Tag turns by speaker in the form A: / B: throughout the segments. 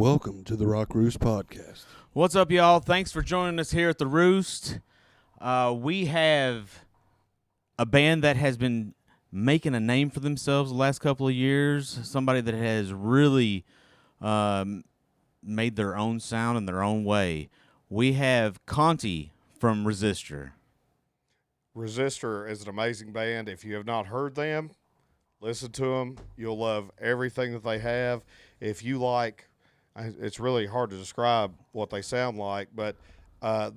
A: welcome to the Rock Roost Podcast.
B: What's up, y'all? Thanks for joining us here at the Roost. We have a band that has been making a name for themselves the last couple of years. Somebody that has really made their own sound in their own way. We have Conti from RESISTOR.
C: RESISTOR is an amazing band. If you have not heard them, listen to them. You'll love everything that they have. If you like, it's really hard to describe what they sound like, but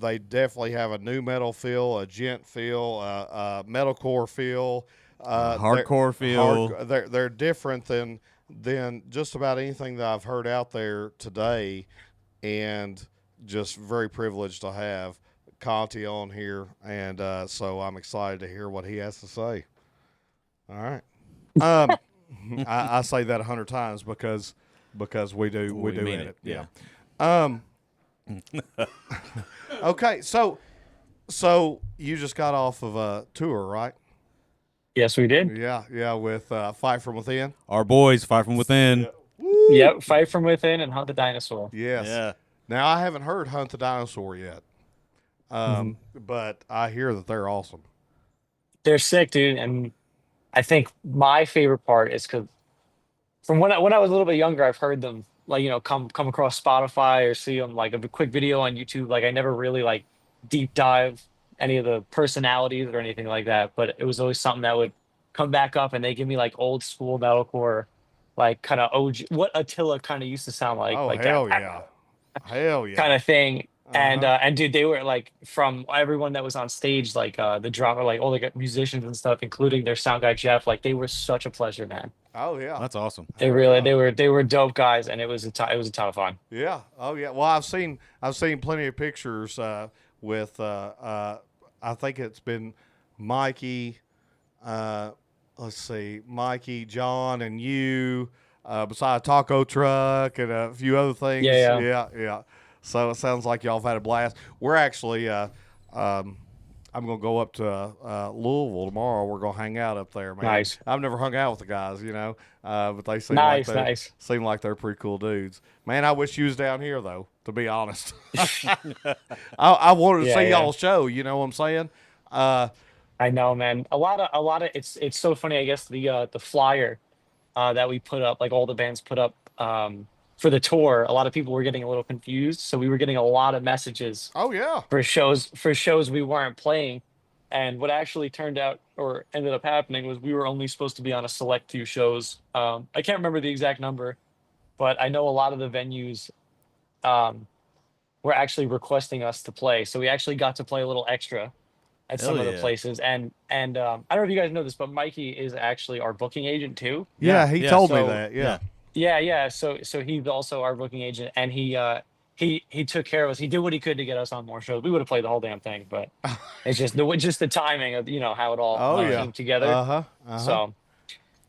C: they definitely have a new metal feel, a gent feel, a metalcore feel,
B: Hardcore feel.
C: They're different than just about anything that I've heard out there today, and just very privileged to have Conti on here, and so I'm excited to hear what he has to say. All right. I say that 100 times because we do it.
B: Yeah.
C: Okay, so you just got off of a tour, right?
D: Yes, we did.
C: Yeah, with Fight From Within.
B: Our boys, Fight From Within.
C: Yeah. Woo!
D: Yep, Fight From Within and Hunt the Dinosaur.
C: Yes.
B: Yeah.
C: Now I haven't heard Hunt the Dinosaur yet, but I hear that they're awesome.
D: They're sick, dude. And I think my favorite part is because from when I was a little bit younger, I've heard them come across Spotify or see them like a quick video on YouTube. Like I never really like deep dive any of the personalities or anything like that, but it was always something that would come back up and they give me like old school metalcore, like kind of OG, what Attila kind of used to sound like.
C: Oh,
D: like
C: hell
D: that
C: yeah. Hell yeah.
D: kind of thing. And
C: Uh-huh.
D: and dude, they were like from everyone that was on stage, like the drummer, like all the musicians and stuff, including their sound guy Jeff. Like they were such a pleasure, man.
C: Oh yeah.
B: That's awesome.
D: They really they were dope guys, and it was a ton of fun.
C: Yeah. Oh yeah. Well, I've seen plenty of pictures with I think it's been Mikey, let's see, Mikey, John, and you, beside a taco truck and a few other things.
D: Yeah.
C: So it sounds like y'all have had a blast. We're actually I'm gonna go up to Louisville tomorrow. We're gonna hang out up there, man.
D: Nice.
C: I've never hung out with the guys, but they seem
D: Nice,
C: like
D: nice.
C: seem like they're pretty cool dudes. Man, I wish you was down here though. To be honest, I wanted to see
D: Yeah.
C: y'all's show. You know what I'm saying?
D: I know, man. A lot of it's so funny. I guess the flyer that we put up, like all the bands put up for the tour, a lot of people were getting a little confused. So we were getting a lot of messages
C: Oh yeah.
D: for shows we weren't playing. And what actually turned out or ended up happening was we were only supposed to be on a select few shows. I can't remember the exact number, but I know a lot of the venues were actually requesting us to play. So we actually got to play a little extra at some
B: Hell
D: of the
B: yeah.
D: places. And I don't know if you guys know this, but Mikey is actually our booking agent too.
C: Yeah, he told me
D: so-
C: that. Yeah.
D: Yeah. So he's also our booking agent, and he took care of us. He did what he could to get us on more shows. We would have played the whole damn thing, but it's just the timing of how it all
C: Oh yeah.
D: came together.
C: Uh-huh.
D: So,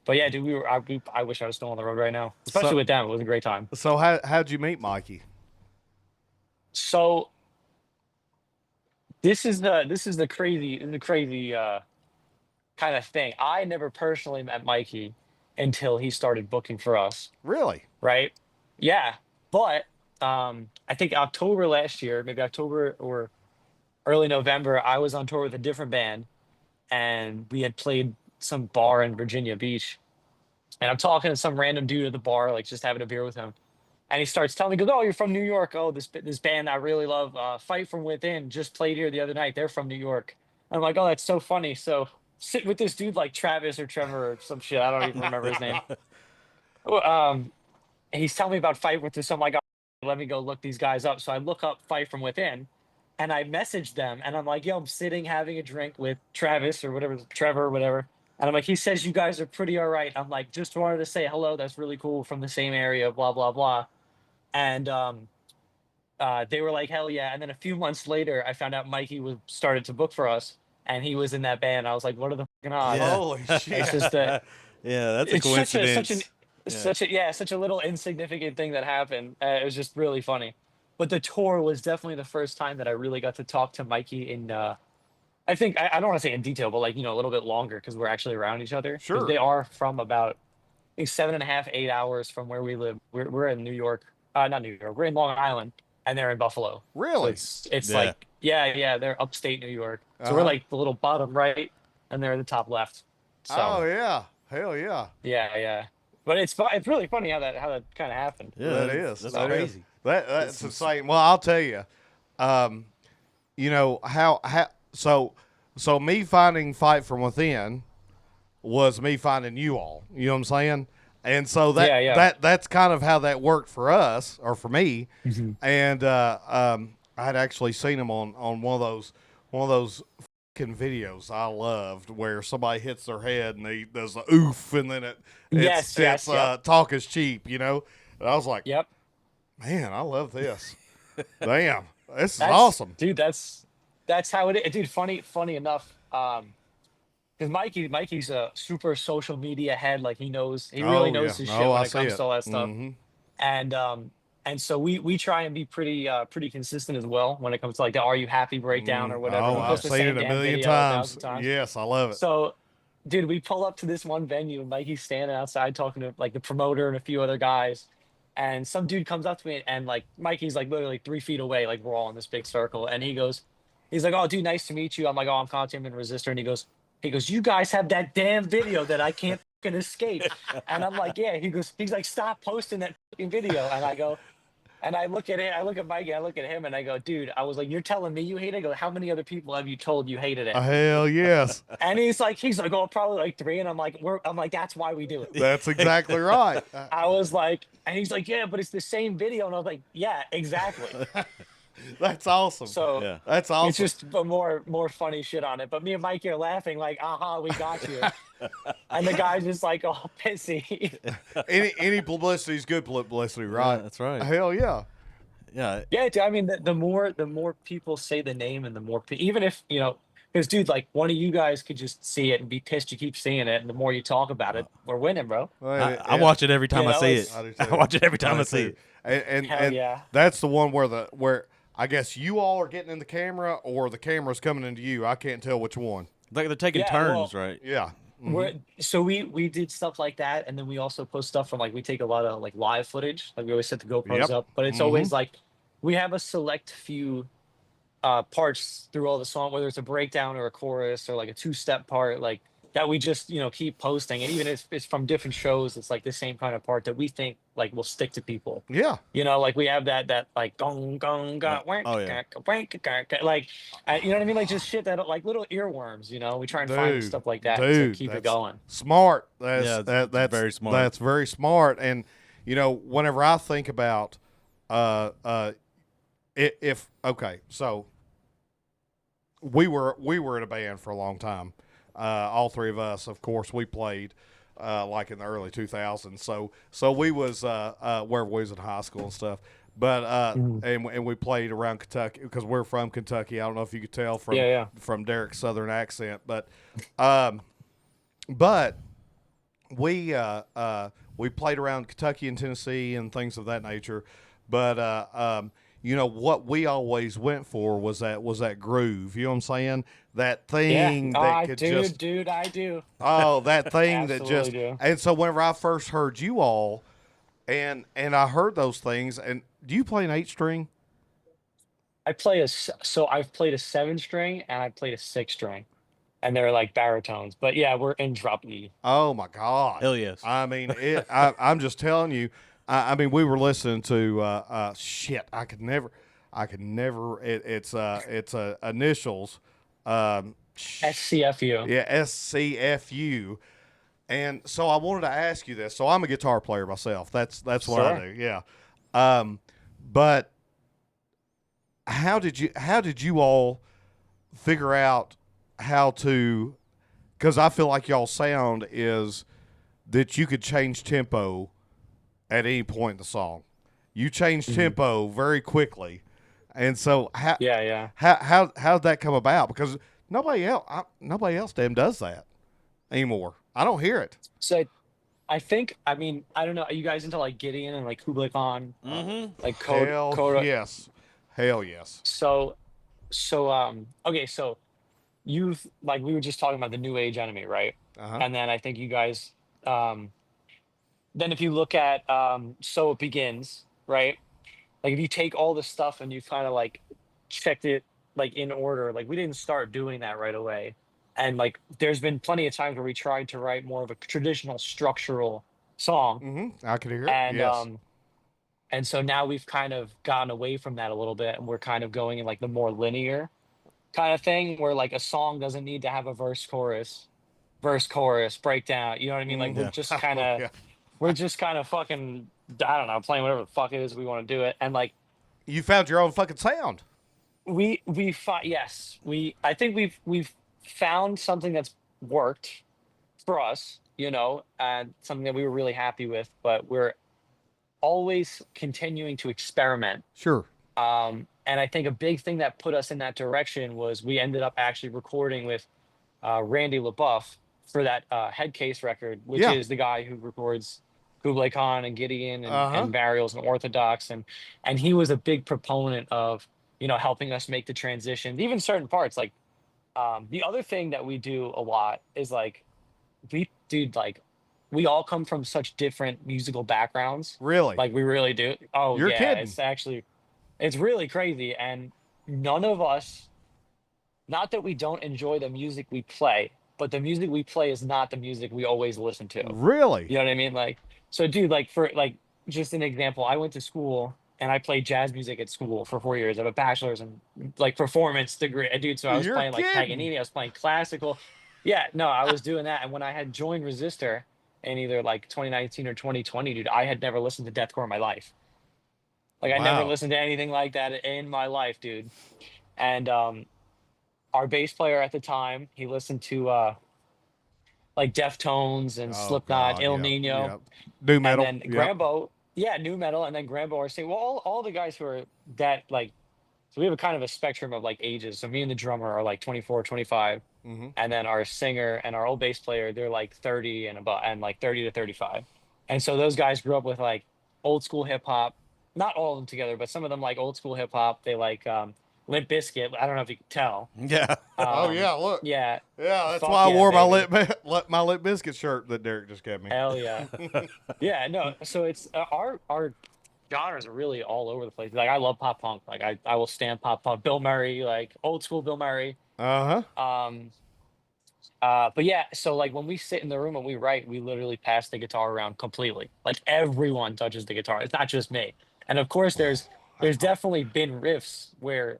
D: but yeah, dude, I wish I was still on the road right now, especially with them. It was a great time.
C: So how'd you meet Mikey?
D: So this is the crazy kind of thing. I never personally met Mikey until he started booking for us.
C: Really?
D: Right? Yeah. But I think October last year, maybe October or early November, I was on tour with a different band, and we had played some bar in Virginia Beach. And I'm talking to some random dude at the bar, like just having a beer with him. And he starts telling me, he goes, "Oh, you're from New York. Oh, this band I really love, Fight From Within, just played here the other night. They're from New York." I'm like, "Oh, that's so funny." So sitting with this dude like Travis or Trevor or some shit. I don't even remember his name. He's telling me about Fight With This. I'm like, "Oh, let me go look these guys up." So I look up Fight From Within, and I message them, and I'm like, "Yo, I'm sitting having a drink with Travis or whatever, Trevor or whatever." And I'm like, "He says you guys are pretty all right." I'm like, "Just wanted to say hello. That's really cool. From the same area, blah, blah, blah." And they were like, "Hell yeah." And then a few months later, I found out Mikey was started to book for us, and he was in that band. I was like, "What are the fucking odds?"
B: Yeah.
C: Holy shit.
D: It's just a,
B: Yeah, that's a
D: it's
B: coincidence.
D: such a little insignificant thing that happened. It was just really funny. But the tour was definitely the first time that I really got to talk to Mikey in I think I don't want to say in detail, but like a little bit longer because we're actually around each other. 'Cause
C: Sure.
D: they are from about I think 7.5, 8 hours from where we live. We're in New York, not New York. We're in Long Island, and they're in Buffalo. So
C: Really?
D: it's
B: Yeah.
D: like yeah, they're upstate New York. So we're
C: Uh-huh.
D: like the little bottom right, and they're the top left. So
C: Oh yeah. Hell yeah.
D: yeah. But it's really funny how that kind of happened.
B: Yeah,
C: That is.
B: that's
C: That is.
B: crazy.
C: That's insane. Well, I'll tell you. Um, you know how so me finding Fight from Within was me finding you all. You know what I'm saying? And so
D: Yeah.
C: that's kind of how that worked for us or for me.
D: Hmm.
C: And I had actually seen him on one of those fucking videos I loved where somebody hits their head and he does the oof and then it's
D: Yep.
C: talk is cheap, you know. And I was like,
D: Yep.
C: man, I love this. Damn, this is
D: That's
C: awesome.
D: dude. That's how it is, dude. Funny enough. Because Mikey's a super social media head. Like he really
C: Oh yeah,
D: knows his shit
C: no,
D: when
C: I
D: it
C: see
D: comes
C: it.
D: to all that stuff.
C: Mm-hmm.
D: And so we try and be pretty consistent as well when it comes to like the "Are you happy" breakdown or whatever.
C: Oh,
D: We
C: I've
D: post the
C: seen
D: same
C: it a
D: damn
C: million
D: video a
C: times.
D: thousand times.
C: Yes, I love it.
D: So, dude, we pull up to this one venue, and Mikey's standing outside talking to like the promoter and a few other guys. And some dude comes up to me, and like Mikey's like literally 3 feet away, like we're all in this big circle. And he's like, "Oh, dude, nice to meet you." I'm like, "Oh, I'm Conti, I'm in Resistor." And he goes, "You guys have that damn video that I can't fucking escape." And I'm like, "Yeah." He's like, "Stop posting that fucking video." And I go, and I look at it, I look at Mikey, I look at him, and I go, "Dude," I was like, "You're telling me you hate it?" I go, "How many other people have you told you hated it?"
C: Hell yes,
D: And he's like, "Oh, probably like three." And I'm like, "That's why we do it."
C: that's exactly right.
D: I was like, and he's like, "Yeah, but it's the same video." And I was like, "Yeah, exactly."
C: That's awesome.
D: So
B: Yeah.
C: That's
D: it's
C: awesome.
D: just more funny shit on it. But me and Mikey are laughing like, "Aha, we got you." And the guy's just like, "Oh, pissy."
C: Any publicity is good publicity, right?
B: Yeah, that's right.
C: Hell yeah.
B: Yeah.
D: Yeah, dude, I mean, the more people say the name, and the more even if because dude, like one of you guys could just see it and be pissed you keep seeing it, and the more you talk about it, we're winning, bro.
B: I watch it every time I see it.
D: It's
C: I do
B: I
C: too.
B: watch it every time
C: do
B: I see
C: too.
B: it.
C: And
D: hell yeah.
C: that's the one where I guess you all are getting in the camera or the camera's coming into you. I can't tell which one.
B: Like they're taking
D: Yeah,
B: turns,
D: well,
B: right?
C: Yeah.
D: so we did stuff like that, and then we also post stuff from like we take a lot of like live footage, like we always set the GoPros
C: Yep.
D: up, but it's always like we have a select few parts through all the song, whether it's a breakdown or a chorus or like a two-step part, like that we just keep posting. And even if it's from different shows, it's like the same kind of part that we think like will stick to people.
C: Yeah.
D: Like we have that like gong gong
B: Yeah.
D: gong wank,
B: Oh, yeah.
D: wank, like you know what I mean, like just shit that like little earworms. We try and find stuff like that to
C: Dude,
D: keep it
C: that's
D: going.
C: smart.
B: Yeah,
C: That's
B: very smart.
C: That's very smart. And whenever I think about if okay, so we were in a band for a long time. All three of us, of course, we played like in the early 2000s. So we was where we was in high school and stuff. But and we played around Kentucky because we're from Kentucky. I don't know if you could tell from Derek's southern accent, but but we played around Kentucky and Tennessee and things of that nature. But what we always went for was that groove. You know what I'm saying? That thing
D: Yeah,
C: that
D: I
C: could
D: do,
C: just
D: dude. I do.
C: that thing that
D: Absolutely
C: just.
D: do.
C: And so whenever I first heard you all, and I heard those things, and do you play an 8-string?
D: So I've played a 7 string and I played a 6 string, and they're like baritones. But yeah, we're in drop E.
C: Oh my God!
B: Hell yes.
C: I mean, I'm just telling you. I mean, we were listening to shit. I could never. It's initials.
D: SCFU.
C: Yeah, SCFU. And so I wanted to ask you this. So I'm a guitar player myself. That's what I
D: Sure.
C: do. Yeah. But how did you all figure out how to? Because I feel like y'all sound is that you could change tempo at any point in the song. You change tempo very quickly, and so
D: Yeah.
C: how did that come about? Because nobody else damn does that anymore. I don't hear it.
D: So I mean, I don't know. Are you guys into like Gideon and like Kublai Khan? Like code
C: Hell
D: code.
C: yes, hell yes.
D: So okay, so you've like we were just talking about the New Age enemy, right?
C: Uh-huh.
D: And then I think you guys then if you look at So It Begins, right? like if you take all the stuff and you kind of like checked it like in order, like we didn't start doing that right away. And like there's been plenty of times where we tried to write more of a traditional structural song.
C: I could hear it.
D: And
C: Yes.
D: and so now we've kind of gotten away from that a little bit, and we're kind of going in like the more linear kind of thing where like a song doesn't need to have a verse, chorus, breakdown. You know what I mean? Like
B: Yeah.
C: Yeah.
D: we're just kind of fucking, I don't know, playing whatever the fuck it is we want to do it. And like
C: You found your own fucking sound.
D: we find, yes, I think we've found something that's worked for us, you know, and something that we were really happy with, but we're always continuing to experiment.
C: Sure.
D: And I think a big thing that put us in that direction was we ended up actually recording with Randy LaBeouf for that Headcase record, which
C: Yeah.
D: is the guy who records Kublai Khan and Gideon
C: Uh-huh.
D: and Burials and Orthodox, and he was a big proponent of, you know, helping us make the transition, even certain parts. Like the other thing that we do a lot is like we all come from such different musical backgrounds.
C: Really?
D: Like we really do. Oh
C: You're
D: yeah,
C: kidding.
D: it's really crazy, and none of us, not that we don't enjoy the music we play, but the music we play is not the music we always listen to.
C: Really?
D: You know what I mean? Like, so dude, like for like just an example, I went to school and I played jazz music at school for 4 years. I have a bachelor's in like performance degree. And dude, so I was
C: You're
D: playing like
C: kidding.
D: Paganini, I was playing classical. Yeah, no, I was doing that. And when I had joined Resistor in either like 2019 or 2020, dude, I had never listened to deathcore in my life. Like I never
C: Wow.
D: listened to anything like that in my life, dude. And our bass player at the time, he listened to like Deftones and
C: Oh
D: Slipknot,
C: God.
D: Il
C: Yeah.
D: Nino,
C: Yeah. New
D: and
C: metal.
D: then
C: Yep.
D: Grambo, yeah, new metal, and then Grambo are saying, well, all the guys who are that like, so we have a kind of a spectrum of like ages. So me and the drummer are like 24, 25,
C: Mm-hmm.
D: and then our singer and our old bass player, they're like 30 and above, and like 30 to 35. And so those guys grew up with like old school hip hop, not all of them together, but some of them like old school hip hop. They like Limp Bizkit. I don't know if you can tell.
B: Yeah.
C: Oh yeah. Look.
D: Yeah,
C: Yeah. That's
D: fuck
C: why I
D: yeah,
C: wore my
D: baby.
C: my Lip Biscuit shirt that Derek just gave me.
D: Hell yeah. Yeah, no. So it's our genres are really all over the place. Like I love pop punk. Like I will stand pop punk. Bill Murray, like old school Bill Murray.
C: Uh huh.
D: Um but yeah, so like when we sit in the room and we write, we literally pass the guitar around completely. Like everyone touches the guitar. It's not just me. And of course there's definitely been riffs where,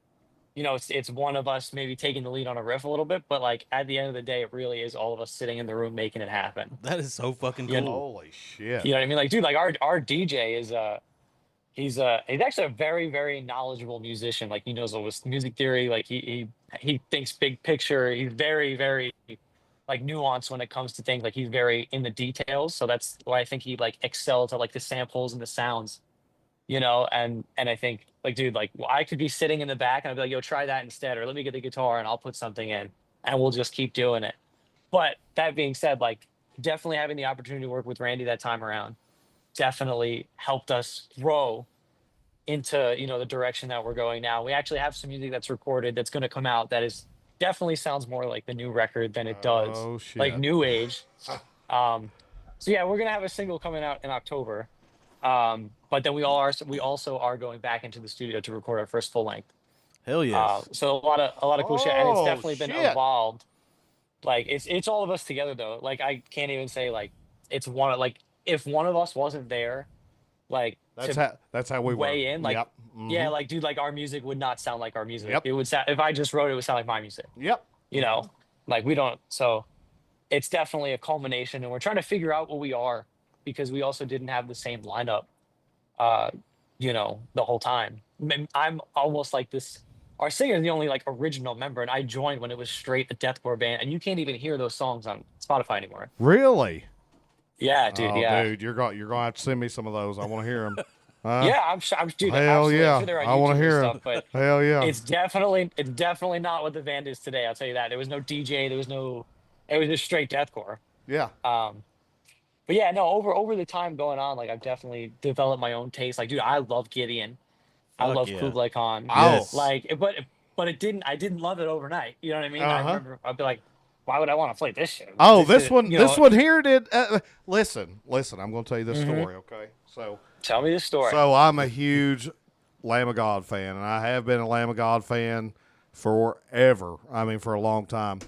D: you know, it's one of us maybe taking the lead on a riff a little bit, but like at the end of the day, it really is all of us sitting in the room making it happen.
B: That is so fucking
D: You
B: cool.
D: know,
C: Holy shit.
D: you know what I mean? Like, dude, like our DJ is he's actually a very, very knowledgeable musician. Like he knows all this music theory. Like he thinks big picture. He's very, very like nuanced when it comes to things. Like he's very in the details. So that's why I think he like excels at like the samples and the sounds, you know. And I think like, dude, like I could be sitting in the back and I'd be like, yo, try that instead, or let me get the guitar and I'll put something in, and we'll just keep doing it. But that being said, like definitely having the opportunity to work with Randy that time around definitely helped us grow into, you know, the direction that we're going now. We actually have some music that's recorded that's going to come out that is definitely sounds more like the new record than it does
C: Oh shit.
D: like new age. So yeah, we're gonna have a single coming out in October. But then we also are going back into the studio to record our first full length.
B: Hell yes.
D: So a lot of cool shit, and it's
C: Oh,
D: definitely been
C: shit.
D: evolved. Like it's all of us together though. Like I can't even say like it's one of like if one of us wasn't there, like
C: That's how we
D: weigh
C: were.
D: in, like
C: Yep.
D: yeah,
C: Mhm.
D: like dude, like our music would not sound like our music.
C: Yep.
D: It would sound, if I just wrote it, it would sound like my music.
C: Yep.
D: You know, like we don't. So it's definitely a culmination, and we're trying to figure out what we are because we also didn't have the same lineup. Uh, you know, the whole time. I'm almost like this. Our singer is the only like original member, and I joined when it was straight a deathcore band, and you can't even hear those songs on Spotify anymore.
C: Really?
D: Yeah, dude.
C: Oh,
D: Yeah.
C: dude, you're going to have to send me some of those. I want to hear them.
D: Yeah, I'm dude.
C: Hell
D: Absolutely.
C: yeah.
D: I'm sure they're on
C: I want
D: YouTube
C: to
D: and
C: hear
D: stuff,
C: them.
D: but
C: Hell yeah.
D: it's definitely not what the band is today. I'll tell you that. There was no DJ. There was no. It was just straight deathcore.
C: Yeah.
D: But yeah, no. Over the time going on, like I've definitely developed my own taste. Like, dude, I love Gideon. I
B: Fuck
D: love
B: yeah.
D: Kublai Khan.
C: Yes.
D: Like, but it didn't. I didn't love it overnight. You know what I mean? I
C: Uh-huh.
D: remember I'd be like, why would I want to play this shit?
C: Oh, this one,
D: you
C: this
D: know,
C: one here did. Listen. I'm going to tell you this
D: Mhm.
C: story, okay?
D: Tell me this story.
C: So I'm a huge Lamb of God fan, and I have been a Lamb of God fan forever. I mean, for a long time.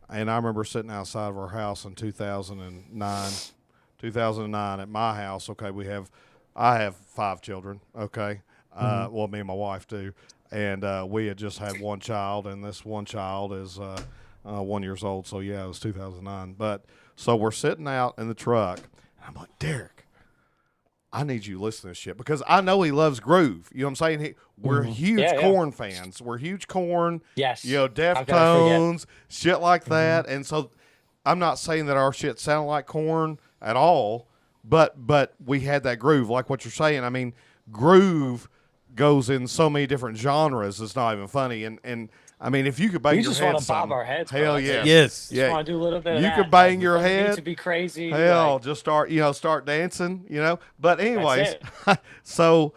C: And I remember sitting outside of our house in 2009 at my house. Okay, I have 5 children. Okay, well, me and my wife do, and we had just had one child, and this one child is 1 year old. So yeah, it was 2009. But so we're sitting out in the truck, and I'm like, Derek, I need you to listen to this shit because I know he loves groove. You know what I'm saying? We're huge Corn fans. We're huge Corn.
D: Yes.
C: You know, Deftones, shit like that. And so I'm not saying that our shit sounded like Corn at all, but we had that groove, like what you're saying. I mean, groove goes in so many different genres. It's not even funny. And I mean, if you could bang
D: we
C: your
D: just
C: head,
D: want to bob our heads.
C: hell yeah,
B: Yes.
D: Just want to do a little bit.
C: You
D: of
C: could
D: that.
C: bang your
D: Doesn't need
C: head.
D: to be crazy.
C: Hell,
D: like,
C: just start dancing, But anyways, so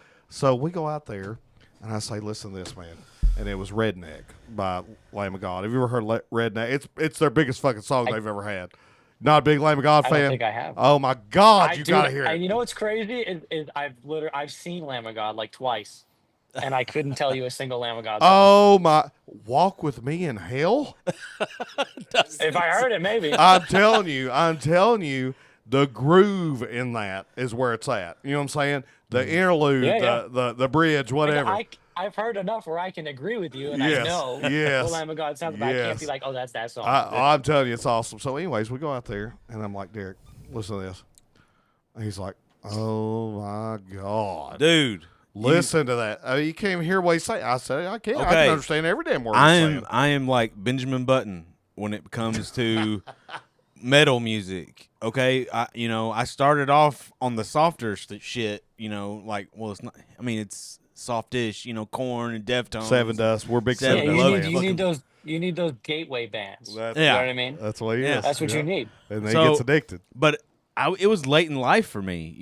C: we go out there, and I say, listen to this, man. And it was Redneck by Lamb of God. Have you ever heard Redneck? It's their biggest fucking song they've ever had. Not a big Lamb of God fan.
D: I don't think I have.
C: Oh my God, you gotta hear it.
D: And you know what's crazy is I've seen Lamb of God like twice, and I couldn't tell you a single Lamb of God song.
C: Oh my, Walk with Me in Hell.
D: If I heard it, maybe.
C: I'm telling you, the groove in that is where it's at. You know what I'm saying? The interlude, the bridge, whatever.
D: I've heard enough where I can agree with you, and I
C: Yes,
D: know
C: yes,
D: what Lamb of God sounds about. I can't be like, oh, that's that song.
C: I'm telling you, it's awesome. So, anyways, we go out there, and I'm like, Derek, listen to this. And he's like, oh my God,
B: dude,
C: listen to that. You can't even hear what he's saying. I said, I can't. I can understand every damn word he's saying.
B: I am like Benjamin Button when it comes to metal music. Okay, I started off on the softer shit. It's not. I mean, it's softish. Corn and Deftones.
C: Seven Dust. We're big Seven
D: Dust.
C: fans.
D: You need those gateway bands. You know what I mean?
C: That's what he is.
D: That's what you need.
C: And then he gets addicted.
B: But it was late in life for me.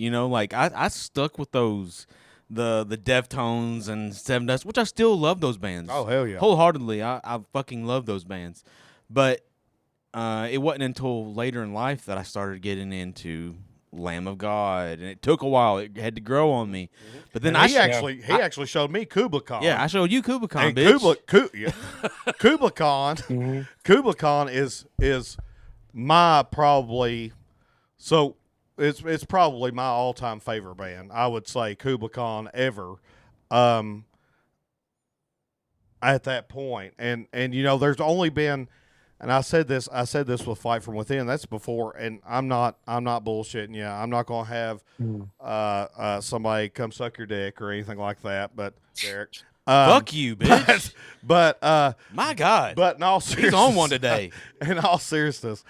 B: I stuck with those. The Deftones and Seven Dust, which I still love those bands.
C: Oh, hell yeah.
B: Wholeheartedly. I fucking love those bands. But it wasn't until later in life that I started getting into Lamb of God, and it took a while. It had to grow on me. But then he
C: actually showed me Kubla Khan.
B: Yeah, I showed you Kubla Khan,
C: and
B: bitch.
C: Kubla Khan. Kubla Khan is my probably so. It's probably my all-time favorite band. I would say Kubla Khan ever. At that point, and there's only been, and I said this with Fight From Within. That's before, and I'm not bullshitting you. I'm not gonna have somebody come suck your dick or anything like that. But Derek,
B: fuck you, bitch.
C: But
B: my God.
C: But in all seriousness,
B: he's on one today.
C: In all seriousness,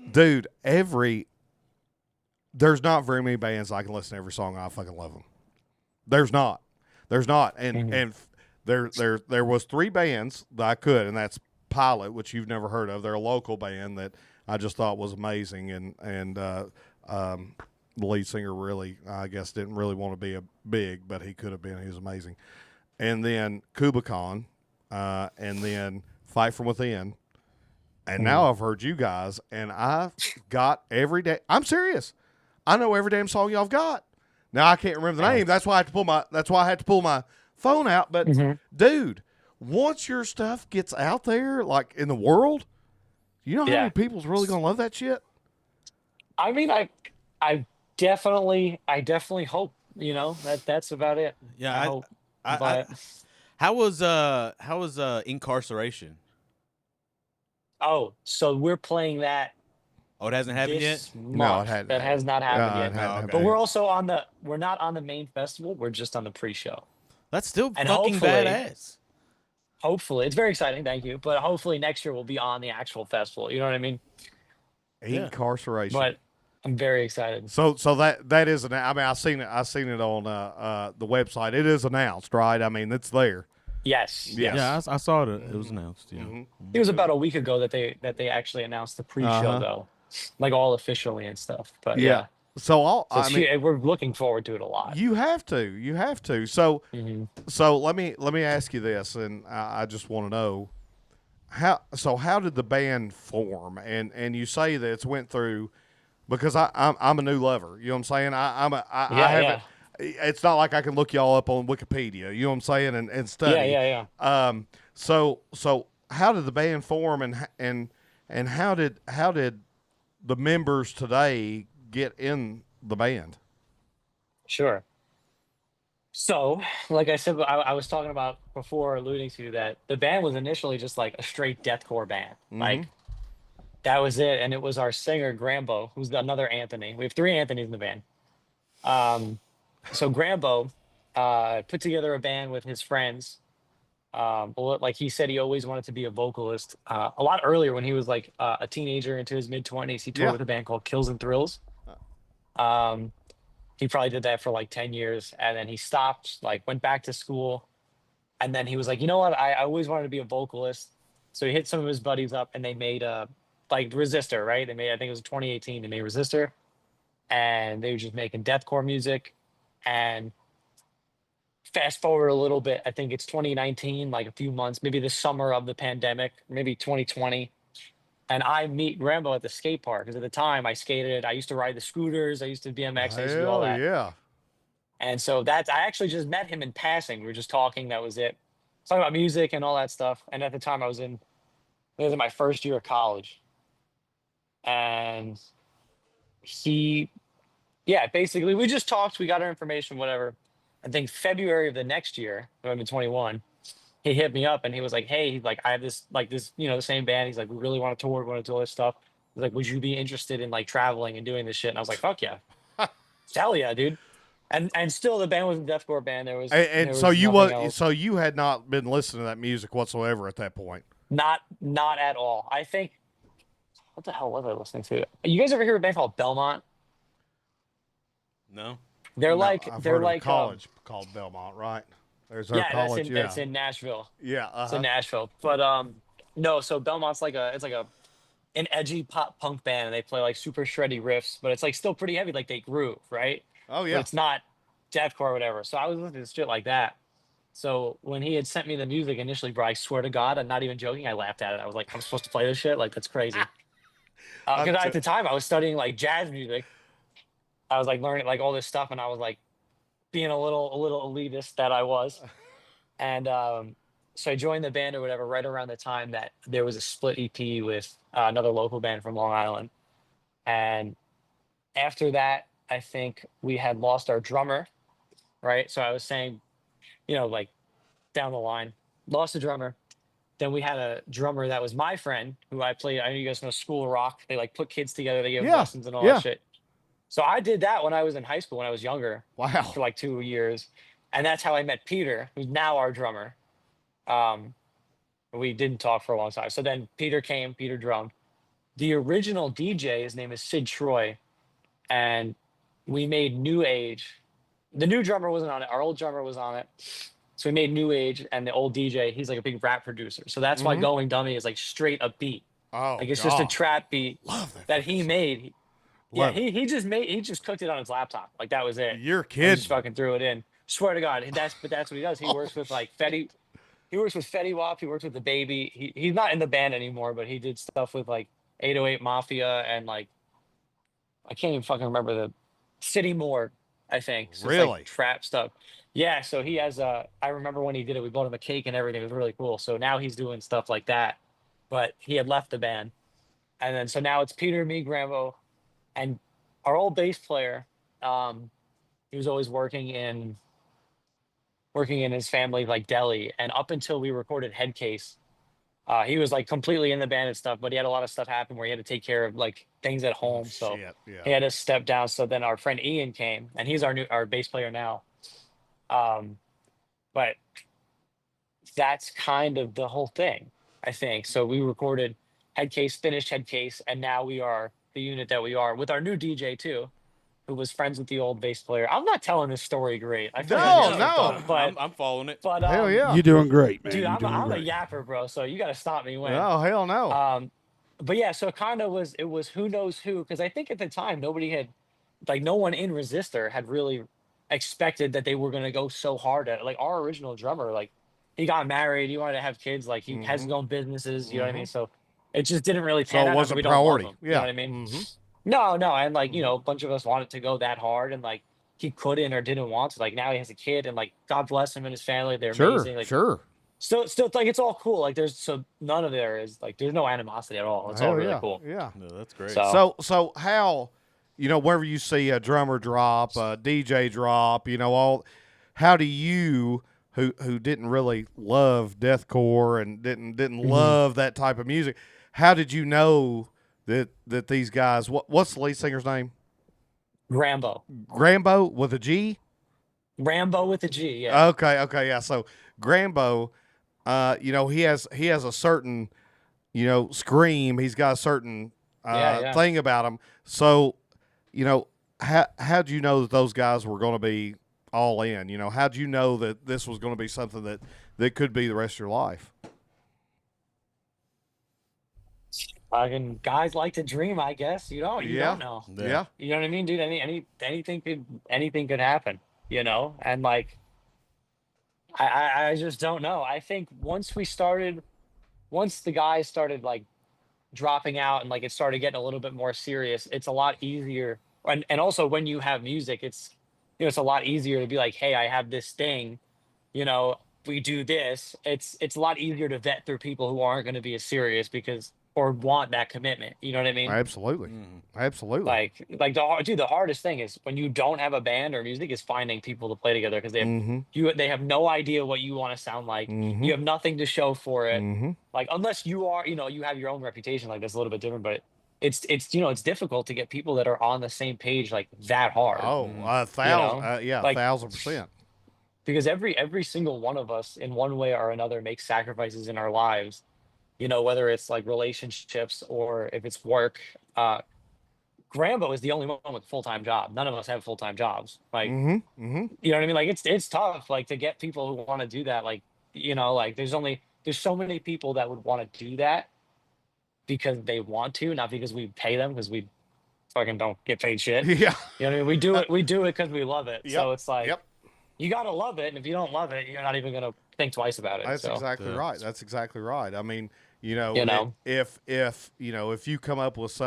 C: dude, there's not very many bands I can listen to every song. I fucking love them. There's not, and there was 3 bands that I could, and that's Pilot, which you've never heard of. They're a local band that I just thought was amazing, and the lead singer really, I guess, didn't really want to be a big, but he could have been. He was amazing. And then Kubla Khan, and then Fight From Within, and now I've heard you guys, and I've got every day. I'm serious. I know every damn song y'all got. Now I can't remember the name. That's why I had to pull my phone out. But dude, once your stuff gets out there, like in the world, you know how many people's really gonna love that shit? I
D: mean, I definitely hope. That's about it.
B: Yeah,
D: I hope.
B: How was Incarceration?
D: Oh, so we're playing that.
B: Oh, it hasn't happened yet?
C: No, it hasn't.
D: That has not happened yet.
C: Okay.
D: But we're not on the main festival. We're just on the pre-show.
B: That's still fucking badass.
D: Hopefully. It's very exciting, thank you. But hopefully next year we'll be on the actual festival. You know what I mean?
C: Incarceration.
D: But I'm very excited.
C: So that is I've seen it on the website. It is announced, right? I mean, it's there.
D: Yes.
B: Yeah, I saw it. It was announced. Yeah.
D: It was about a week ago that they actually announced the pre-show though. Like all officially and stuff. But yeah.
C: So
D: we're looking forward to it a lot.
C: You have to. So let me ask you this, and I just want to know how did the band form? And you say that it's went through because I'm a new lover. You know what I'm saying? it's not like I can look y'all up on Wikipedia. You know what I'm saying? And study.
D: Yeah.
C: So how did the band form, and how did the members today get in the band?
D: Sure. So, like I said, I was talking about before, alluding to that, the band was initially just like a straight deathcore band.
C: Mm-hmm.
D: Like that was it, and it was our singer Grambo, who's another Anthony. We have three Anthonys in the band. So Grambo put together a band with his friends. Well, like he said, he always wanted to be a vocalist. A lot earlier, when he was like a teenager into his mid-20s, he toured
C: Yeah.
D: with a band called Kills and Thrills. Um, he probably did that for like 10 years, and then he stopped, like went back to school, and then he was like, you know what, I always wanted to be a vocalist. So he hit some of his buddies up, and they made like Resistor, right? They made, I think it was 2018, they made Resistor, and they were just making deathcore music. And fast forward a little bit, I think it's 2019, like a few months, maybe the summer of the pandemic, maybe 2020. And I meet Rambo at the skate park, because at the time I skated. I used to ride the scooters. I used to BMX. I used to do all
C: Hell
D: that.
C: yeah.
D: And so I actually just met him in passing. We were just talking. That was it. Talking about music and all that stuff. And at the time I was in my first year of college. And basically we just talked. We got our information, whatever. I think February of the next year, when I'm 21, he hit me up and he was like, hey, like I have this, the same band. He's like, we really want to tour, we want to do all this stuff. He's like, would you be interested in like traveling and doing this shit? And I was like, fuck yeah. Hell yeah, dude. And still the band was a deathcore band. There was
C: So
D: you
C: had not been listening to that music whatsoever at that point.
D: Not at all. I think, what the hell was I listening to? You guys ever hear a band called Belmont?
B: No.
D: They're
C: No,
D: like
C: I've
D: they're
C: heard of
D: like
C: a college called Belmont, right? There's our college.
D: that's in Nashville.
C: Yeah,
D: It's in Nashville. But no, so Belmont's like an edgy pop punk band, and they play like super shreddy riffs, but it's like still pretty heavy, like they groove, right?
C: Oh
D: But
C: yeah.
D: it's not deathcore or whatever. So I was listening to shit like that. So when he had sent me the music initially, bro, I swear to God, I'm not even joking, I laughed at it. I was like, I'm supposed to play this shit? Like, that's crazy. Because at the time I was studying like jazz music. I was like learning like all this stuff, and I was like being a little elitist that I was. And so I joined the band or whatever right around the time that there was a split EP with another local band from Long Island. And after that, I think we had lost our drummer, right? So I was saying, like down the line, lost a drummer. Then we had a drummer that was my friend who I played. I know you guys know School of Rock. They like put kids together. They give lessons and all that shit. So I did that when I was in high school, when I was younger.
C: Wow.
D: For like 2 years. And that's how I met Peter, who's now our drummer. We didn't talk for a long time. So then Peter drummed. The original DJ, his name is Sid Troy. And we made New Age. The new drummer wasn't on it. Our old drummer was on it. So we made New Age, and the old DJ, he's like a big rap producer. So that's why Going Dummy is like straight a beat.
C: Oh,
D: like it's just a trap beat that he made. He just cooked it on his laptop. Like that was it.
C: You're
D: He
C: kidding.
D: just fucking threw it in. Swear to God, that's what he does. He works with like Fetty. He works with Fetty Wap. He works with the Baby. He's not in the band anymore, but he did stuff with like 808 Mafia and like I can't even fucking remember the City Morgue, I think. So it's,
C: Really?
D: like, trap stuff. Yeah, so he has I remember when he did it, we bought him a cake and everything. It was really cool. So now he's doing stuff like that. But he had left the band. And then so now it's Peter, me, Grambo, and our old bass player. He was always working in his family like deli. And up until we recorded Headcase, he was like completely in the band and stuff, but he had a lot of stuff happen where he had to take care of like things at home. So he had to step down. So then our friend Ian came, and he's our bass player now. But that's kind of the whole thing, I think. So we recorded Headcase, finished Headcase, and now we are the unit that we are with our new DJ too, who was friends with the old bass player. I'm not telling this story great. I feel but
B: I'm following it.
D: But
C: hell yeah,
A: You're doing great, man.
D: dude.
A: You're
D: I'm
A: doing
D: a
A: great.
D: yapper, bro. So you got to stop me when.
C: Oh hell no.
D: But yeah, so it kind of was. It was who knows who, because I think at the time nobody had, like, no one in Resistor had really expected that they were gonna go so hard at it. Like our original drummer, like he got married, he wanted to have kids, like he has his own businesses. You know what I mean? So it just didn't really pan
C: So it
D: out.
C: wasn't
D: We
C: priority.
D: don't love him, you know what I mean? No, and like a bunch of us wanted to go that hard, and like he couldn't or didn't want to. Like now he has a kid, and like God bless him and his family. They're
C: Sure,
D: amazing. Like
C: sure.
D: still, like it's all cool. Like so none of there is like there's no animosity at all. It's all
C: Hell
D: really
C: yeah,
D: cool.
C: yeah.
B: No, that's great.
D: So
C: So how, whenever you see a drummer drop, a DJ drop, how do you, who didn't really love deathcore and didn't love that type of music, how did you know that these guys? What's the lead singer's name?
D: Rambo,
C: Grambo with a G.
D: Rambo with a G. Yeah,
C: Okay, yeah. So Grambo, he has a certain, scream. He's got a certain
D: yeah.
C: thing about him. So, how'd you know that those guys were going to be all in? How'd you know that this was going to be something that could be the rest of your life?
D: Fucking guys like to dream, I guess. You don't know.
C: Yeah.
D: You know what I mean, dude? Anything could happen. And like I just don't know. I think once the guys started like dropping out and like it started getting a little bit more serious, it's a lot easier. And also when you have music, it's a lot easier to be like, hey, I have this thing, you know, we do this. It's a lot easier to vet through people who aren't going to be as serious or want that commitment. You know what I mean?
C: Absolutely. Absolutely.
D: The hardest thing is when you don't have a band or music is finding people to play together because they have no idea what you want to sound like. You have nothing to show for it. Like unless you are, you have your own reputation, like that's a little bit different, but it's difficult to get people that are on the same page like that hard.
C: Oh,
D: Like
C: 1,000%.
D: because every single one of us in one way or another makes sacrifices in our lives, whether it's like relationships or if it's work. Grambo is the only one with a full-time job. None of us have full-time jobs. Like, you know what I mean? Like it's tough, like to get people who want to do that. Like, like there's so many people that would want to do that because they want to, not because we pay them, because we fucking don't get paid shit.
C: Yeah.
D: You know what I mean? We do it because we love it.
C: Yep.
D: So it's like,
C: Yep.
D: you gotta love it, and if you don't love it, you're not even gonna think twice about it.
C: That's
D: so.
C: exactly right. That's exactly right. I mean, if you come up with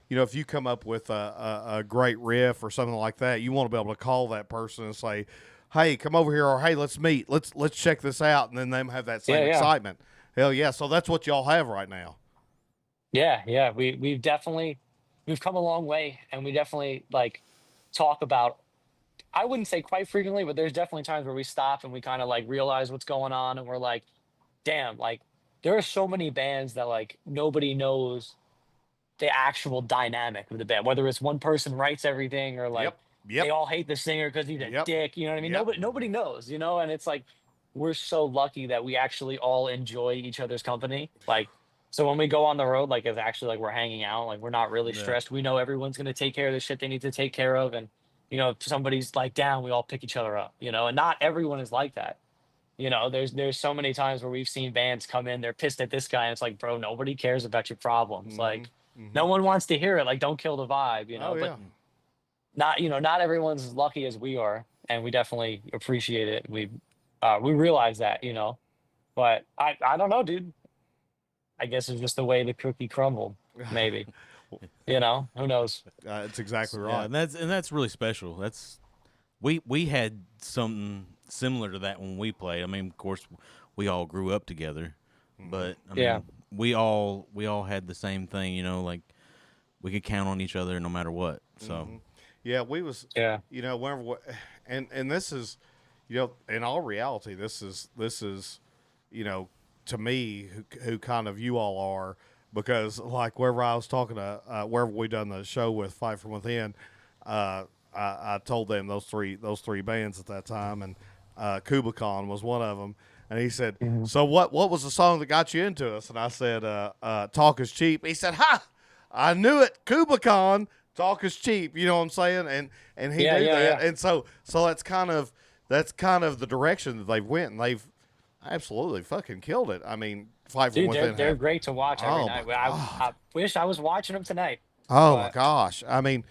C: if you come up with a great riff or something like that, you want to be able to call that person and say, "Hey, come over here," or "Hey, let's meet. Let's check this out," and then them have that same excitement. Hell yeah! So that's what y'all have right now.
D: Yeah. We've come a long way, and we definitely like talk about. I wouldn't say quite frequently, but there's definitely times where we stop and we kind of like realize what's going on, and we're like, damn, like there are so many bands that like nobody knows the actual dynamic of the band, whether it's one person writes everything or like
C: Yep.
D: they all hate the singer because he's a dick. You know what I mean?
C: Yep.
D: Nobody knows, and it's like we're so lucky that we actually all enjoy each other's company. Like, so when we go on the road, like it's actually like we're hanging out, like we're not really stressed. We know everyone's gonna take care of the shit they need to take care of, and if somebody's like down, we all pick each other up. And not everyone is like that. There's so many times where we've seen bands come in, they're pissed at this guy, and it's like, bro, nobody cares about your problems. Like, no one wants to hear it. Like, don't kill the vibe.
C: Oh, yeah.
D: But not everyone's as lucky as we are, and we definitely appreciate it. We realize that. But I don't know, dude. I guess it's just the way the cookie crumbled. Maybe. Who knows?
C: It's exactly right.
B: Yeah, and that's really special. We had something similar to that when we played. I mean, of course, we all grew up together, but I mean, we all had the same thing. Like we could count on each other no matter what. So
C: yeah, we was whenever and this is in all reality, this is to me who kind of you all are. Because like wherever I was talking to wherever we done the show with Fight From Within, I told them those three bands at that time, and Kubicon was one of them. And he said, "So what was the song that got you into us?" And I said, "Talk Is Cheap." He said, "Ha! I knew it. Kubicon, Talk Is Cheap." You know what I'm saying? And he knew that.
D: Yeah.
C: And so that's kind of the direction that they've went, and they've absolutely fucking killed it. I mean, Fight From Within.
D: They're great to watch every night. I wish I was watching them tonight.
C: Oh my gosh! I mean,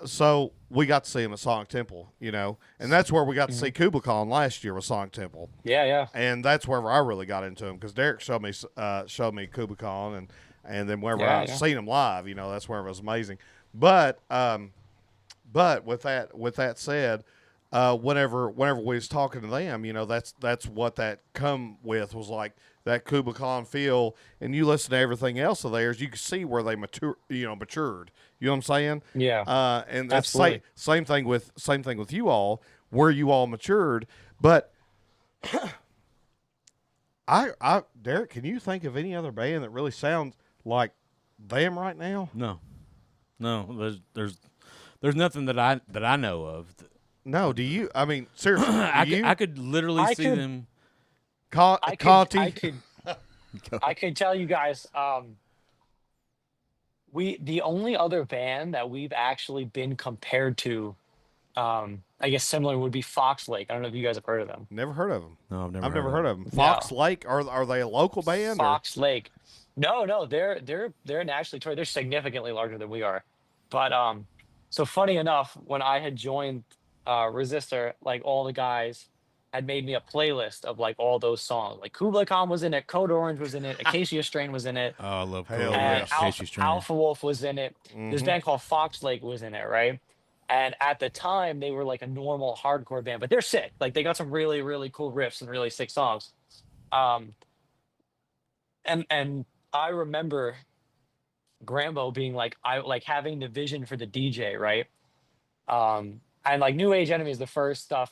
C: so we got to see him at Sonic Temple, and that's where we got to see Kubicon last year with Sonic Temple.
D: Yeah.
C: And that's where I really got into him because Derek showed me Kubicon, and then wherever I've seen him live, that's where it was amazing. But But with that said, whenever we was talking to them, that's what that come with was like that Kubla Khan feel, and you listen to everything else of theirs, you can see where they matured. You know what I'm saying?
D: Yeah,
C: And that's
D: absolutely.
C: same thing with you all, where you all matured. But Derek, can you think of any other band that really sounds like them right now?
B: No, there's nothing that I know of.
C: No, do you? I mean, seriously, do
B: I could literally see them.
C: Conti.
D: I could tell you guys. The only other band that we've actually been compared to, I guess similar would be Fox Lake. I don't know if you guys have heard of them.
C: Never heard of them.
B: No,
C: I've never heard of them.
D: No.
C: Fox Lake, are they a local band?
D: Fox Lake. No, they're nationally toured. They're significantly larger than we are. But so funny enough, when I had joined Resistor, like all the guys had made me a playlist of like all those songs. Like Kubla Khan was in it, Code Orange was in it, Acacia Strain was in it,
B: Oh, I love
C: Hell
B: Code
C: yeah.
B: Orange,
D: and
B: Casey Strain.
D: Alpha Wolf was in it.
C: or
D: This band called Fox Lake was in it, right? And at the time, they were like a normal hardcore band, but they're sick. Like they got some really, really cool riffs and really sick songs. Um, and I remember Grambo being like, I like having the vision for the DJ, right? And like New Age Enemy is the first stuff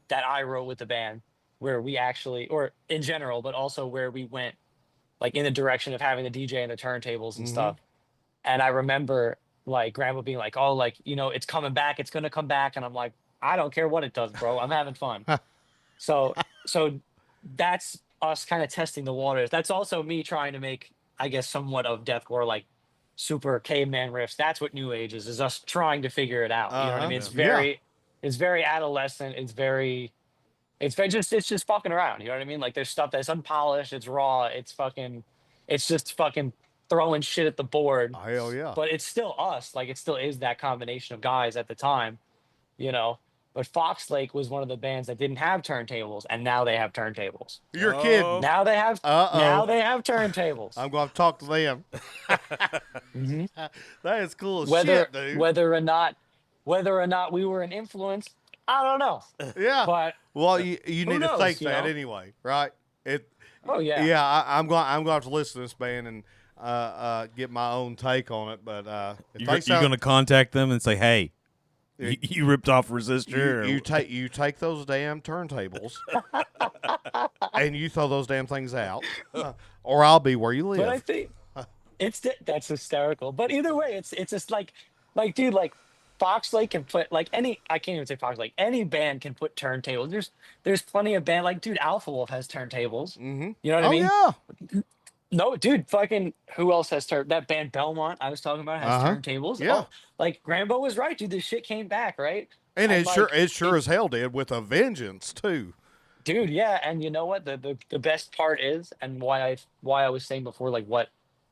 D: that I wrote with the band, where we actually, or in general, but also where we went like in the direction of having the DJ and the turntables and stuff. And I remember like Grandma being like, "Oh, like it's coming back. It's gonna come back." And I'm like, "I don't care what it does, bro. I'm having fun." so that's us kind of testing the waters. That's also me trying to make, I guess, somewhat of deathcore, like super caveman riffs. That's what New Age is us trying to figure it out. You know what I mean? It's very adolescent. It's just fucking around. You know what I mean? Like there's stuff that's unpolished. It's raw. It's just fucking throwing shit at the board.
C: Hell yeah.
D: But it's still us. Like it still is that combination of guys at the time, you know. But Fox Lake was one of the bands that didn't have turntables, and now they have turntables.
C: You're kidding.
D: Now they have turntables.
C: I'm going to talk to them.
D: Mhm.
C: That is cool as
D: Whether
C: shit, dude.
D: whether or not we were an influence, I don't know.
C: Yeah.
D: But
C: Well, you need to
D: knows,
C: think
D: you
C: that
D: know?
C: anyway, right?
D: oh yeah.
C: Yeah, I'm going to have to listen to this band and get my own take on it. But if
B: You
C: they sound,
B: going to contact them and say, "Hey, you ripped off Resistor"?
C: you take those damn turntables and you throw those damn things out, or I'll be where you live.
D: But I think that's hysterical. But either way, it's just like dude, like Fox Lake can put like any, I can't even say Fox Lake, any band can put turntables. There's plenty of band, like dude, Alpha Wolf has turntables.
C: Mm-hmm.
D: You know what I mean?
C: Yeah.
D: No, dude, fucking who else has that band Belmont I was talking about has turntables.
C: Yeah.
D: Oh, like Grambo was right, dude. This shit came back, right?
C: And it
D: like,
C: sure as hell did with a vengeance too.
D: Dude, yeah, and you know what? The best part is, and why I was saying before, like what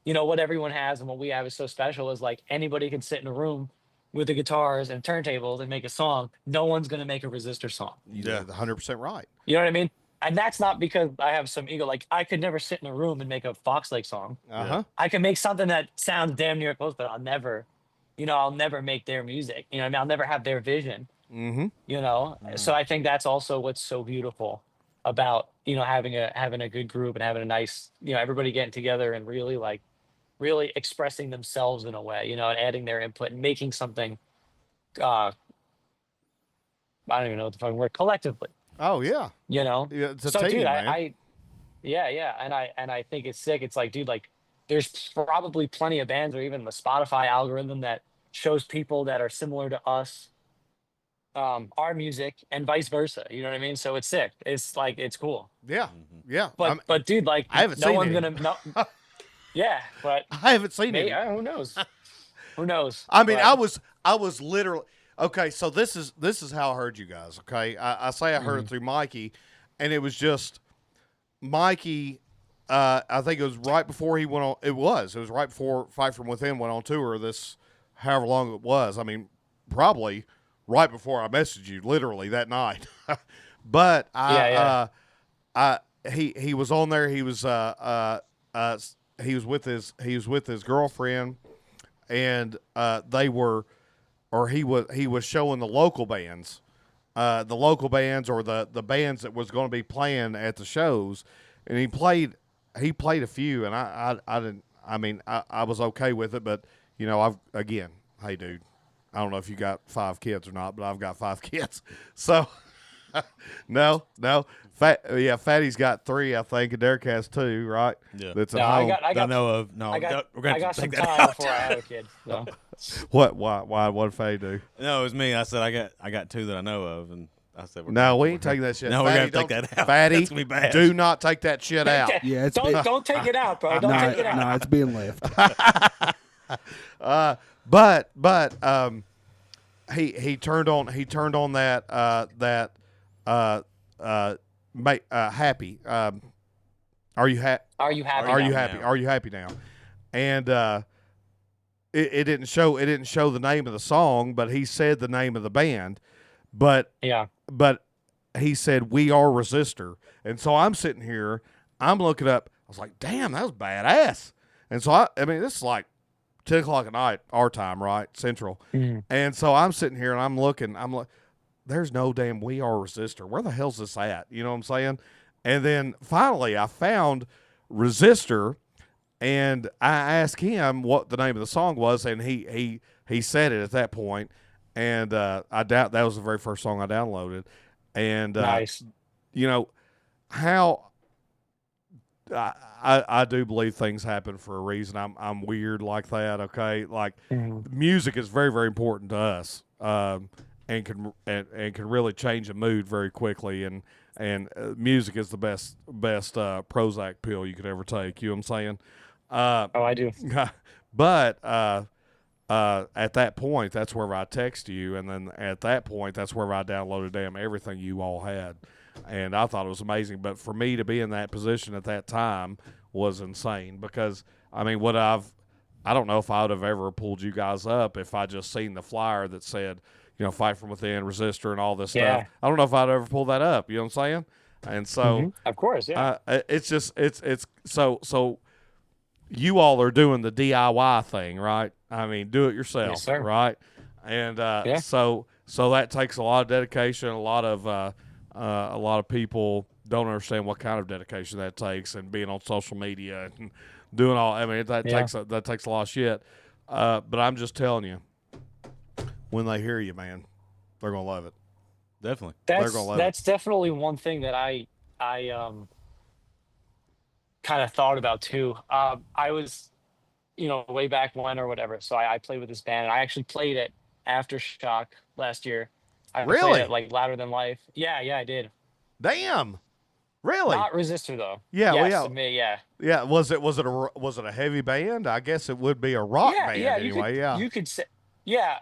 D: everyone has and what we have is so special is like anybody can sit in a room with the guitars and turntables and make a song. No one's gonna make a Resistor song.
C: Yeah, 100% right.
D: You know what I mean? And that's not because I have some ego. Like I could never sit in a room and make a Fox Lake song. I can make something that sounds damn near close, but I'll never make their music. You know what I mean? I'll never have their vision.
C: Mm-hmm.
D: You know? So I think that's also what's so beautiful about, having a good group and having a nice, everybody getting together and really expressing themselves in a way, and adding their input and making something I don't even know what the fucking word, collectively.
C: Oh yeah.
D: Yeah,
C: it's a
D: so
C: team,
D: dude,
C: man.
D: yeah, and I think it's sick. It's like, dude, like there's probably plenty of bands or even the Spotify algorithm that shows people that are similar to us our music and vice versa. You know what I mean? So it's sick. It's like it's cool.
C: Yeah, yeah.
D: But dude, like
C: I haven't
D: no
C: seen
D: one's
C: any.
D: gonna yeah, but
C: I haven't seen it.
D: who knows? Who knows?
C: I mean,
D: But-
C: I was literally okay. So this is how I heard you guys. Okay, I say I heard it through Mikey, and it was just Mikey. I think it was right before he went on. It was right before Fight From Within went on tour. This, however long it was. I mean, probably right before I messaged you, literally that night. But he was on there. He was with his girlfriend, and they were he was showing the local bands, or the bands that was going to be playing at the shows, and he played a few, and I didn't. I mean, I was okay with it, but hey, dude, I don't know if you got 5 kids or not, but I've got 5 kids, so no. Fatty's got 3, I think, and Derek has 2, right?
B: Yeah.
C: That's at
D: No,
C: home.
B: I know of. No,
D: I got,
B: we're gonna
D: I got
B: have to
D: some
B: take that
D: time
B: out.
D: before I have a kid. So.
C: What? Why? What did Fatty do?
B: No, it was me. I said I got 2 that I know of, and I said
C: No, we ain't taking that shit.
B: No,
C: Fatty,
B: we're gonna take that out.
C: Fatty,
B: That's gonna be bad.
C: do not take that shit out.
A: Yeah, it's been,
D: Don't take it out, bro. Don't take it out.
A: no, it's being left.
C: But he turned on happy. Are you happy?
D: Are you happy?
C: Are you
D: now?
C: happy?
B: now?
C: Are you happy now? And it didn't show the name of the song, but he said the name of the band. But
D: Yeah.
C: he said, "We are Resistor." And so I'm sitting here, I'm looking up. I was like, "Damn, that was badass." And so I mean, this is like 10 o'clock at night, our time, right, Central.
D: Mhm.
C: And so I'm sitting here and I'm looking. I'm like, "There's no damn We Are Resistor. Where the hell's this at?" You know what I'm saying? And then finally, I found Resistor, and I asked him what the name of the song was, and he said it at that point. And I doubt that was the very first song I downloaded. And
D: Nice.
C: How I do believe things happen for a reason. I'm weird like that. Okay, like music is very, very important to us, and can really change a mood very quickly. And music is the best Prozac pill you could ever take. You know what I'm saying?
D: Oh, I do.
C: But at that point, that's where I text you, and then at that point, that's where I downloaded damn everything you all had, and I thought it was amazing. But for me to be in that position at that time was insane, because I mean, I don't know if I would have ever pulled you guys up if I just seen the flyer that said, Fight from Within, Resistor, and all this
D: Yeah.
C: stuff. I don't know if I'd ever pull that up. You know what I'm saying? And so,
D: Of course, yeah.
C: it's just it's so. You all are doing the DIY thing, right? I mean, do it yourself,
D: Yes, sir.
C: right? And
D: Yeah.
C: so that takes a lot of dedication. A lot of people don't understand what kind of dedication that takes, and being on social media and doing all. I mean, that takes a lot of shit. But I'm just telling you, when they hear you, man, they're gonna love it.
B: Definitely.
D: That's definitely one thing that I kind of thought about too. I was, way back when or whatever. So I played with this band, and I actually played at Aftershock last year. I
C: Really?
D: played it like Louder Than Life. Yeah, I did.
C: Damn, really?
D: Not Resistor though.
C: Yeah, well,
D: Yes,
C: yeah.
D: to me, yeah.
C: Yeah, was it a heavy band? I guess it would be a rock band anyway.
D: You could say, yeah.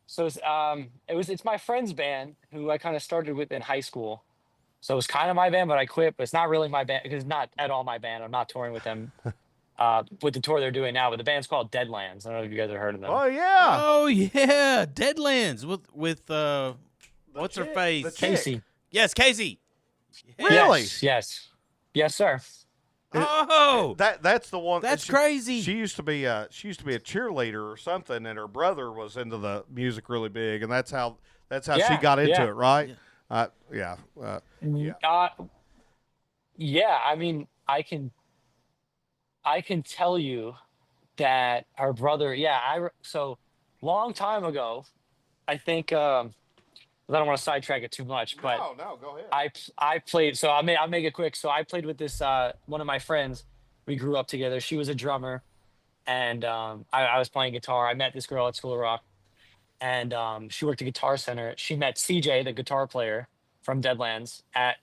D: So it's my friend's band who I kind of started with in high school. So it was kind of my band, but I quit. But it's not really my band, because it's not at all my band. I'm not touring with them with the tour they're doing now. But the band's called Deadlands. I don't know if you guys have heard of them.
C: Oh yeah.
B: Oh yeah, Deadlands with what's her
C: chick,
B: face?
C: the chick.
D: Casey.
B: Yes, Casey.
C: Really?
D: Yes, sir.
B: Oh,
C: That's the one.
B: that's crazy.
C: She used to be a cheerleader or something, and her brother was into the music really big, and that's how she
D: Yeah,
C: got into
D: yeah.
C: it, right?
B: Yeah.
D: Yeah. I mean, I can tell you that her brother. Yeah, so long time ago. I think. I don't want to sidetrack it too much, but
C: no, go ahead.
D: I played. So I'll make it quick. So I played with this one of my friends. We grew up together. She was a drummer, and I was playing guitar. I met this girl at School of Rock, and she worked at Guitar Center. She met CJ, the guitar player from Deadlands, at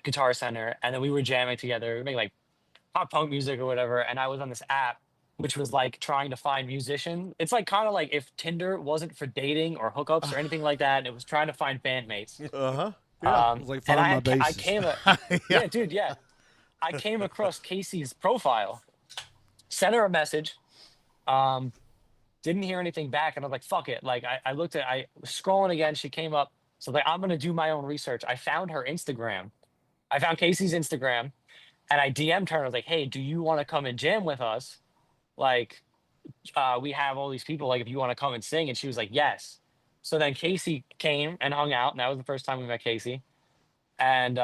D: Guitar Center, and then we were jamming together. We were making like pop punk music or whatever. And I was on this app, which was like trying to find musician. It's like kind of like if Tinder wasn't for dating or hookups or anything like that, and it was trying to find bandmates.
C: Uh-huh.
A: It was like
D: And
A: Find My Bases.
D: yeah, dude, yeah. I came across Casey's profile, sent her a message, didn't hear anything back, and I was like, fuck it. Like I was scrolling again, she came up. So like, I'm gonna do my own research. I found her Instagram. I found Casey's Instagram, and I DM'd her. I was like, hey, do you want to come and jam with us? Like, we have all these people, like, if you want to come and sing, and she was like, yes. So then Casey came and hung out, and that was the first time we met Casey. And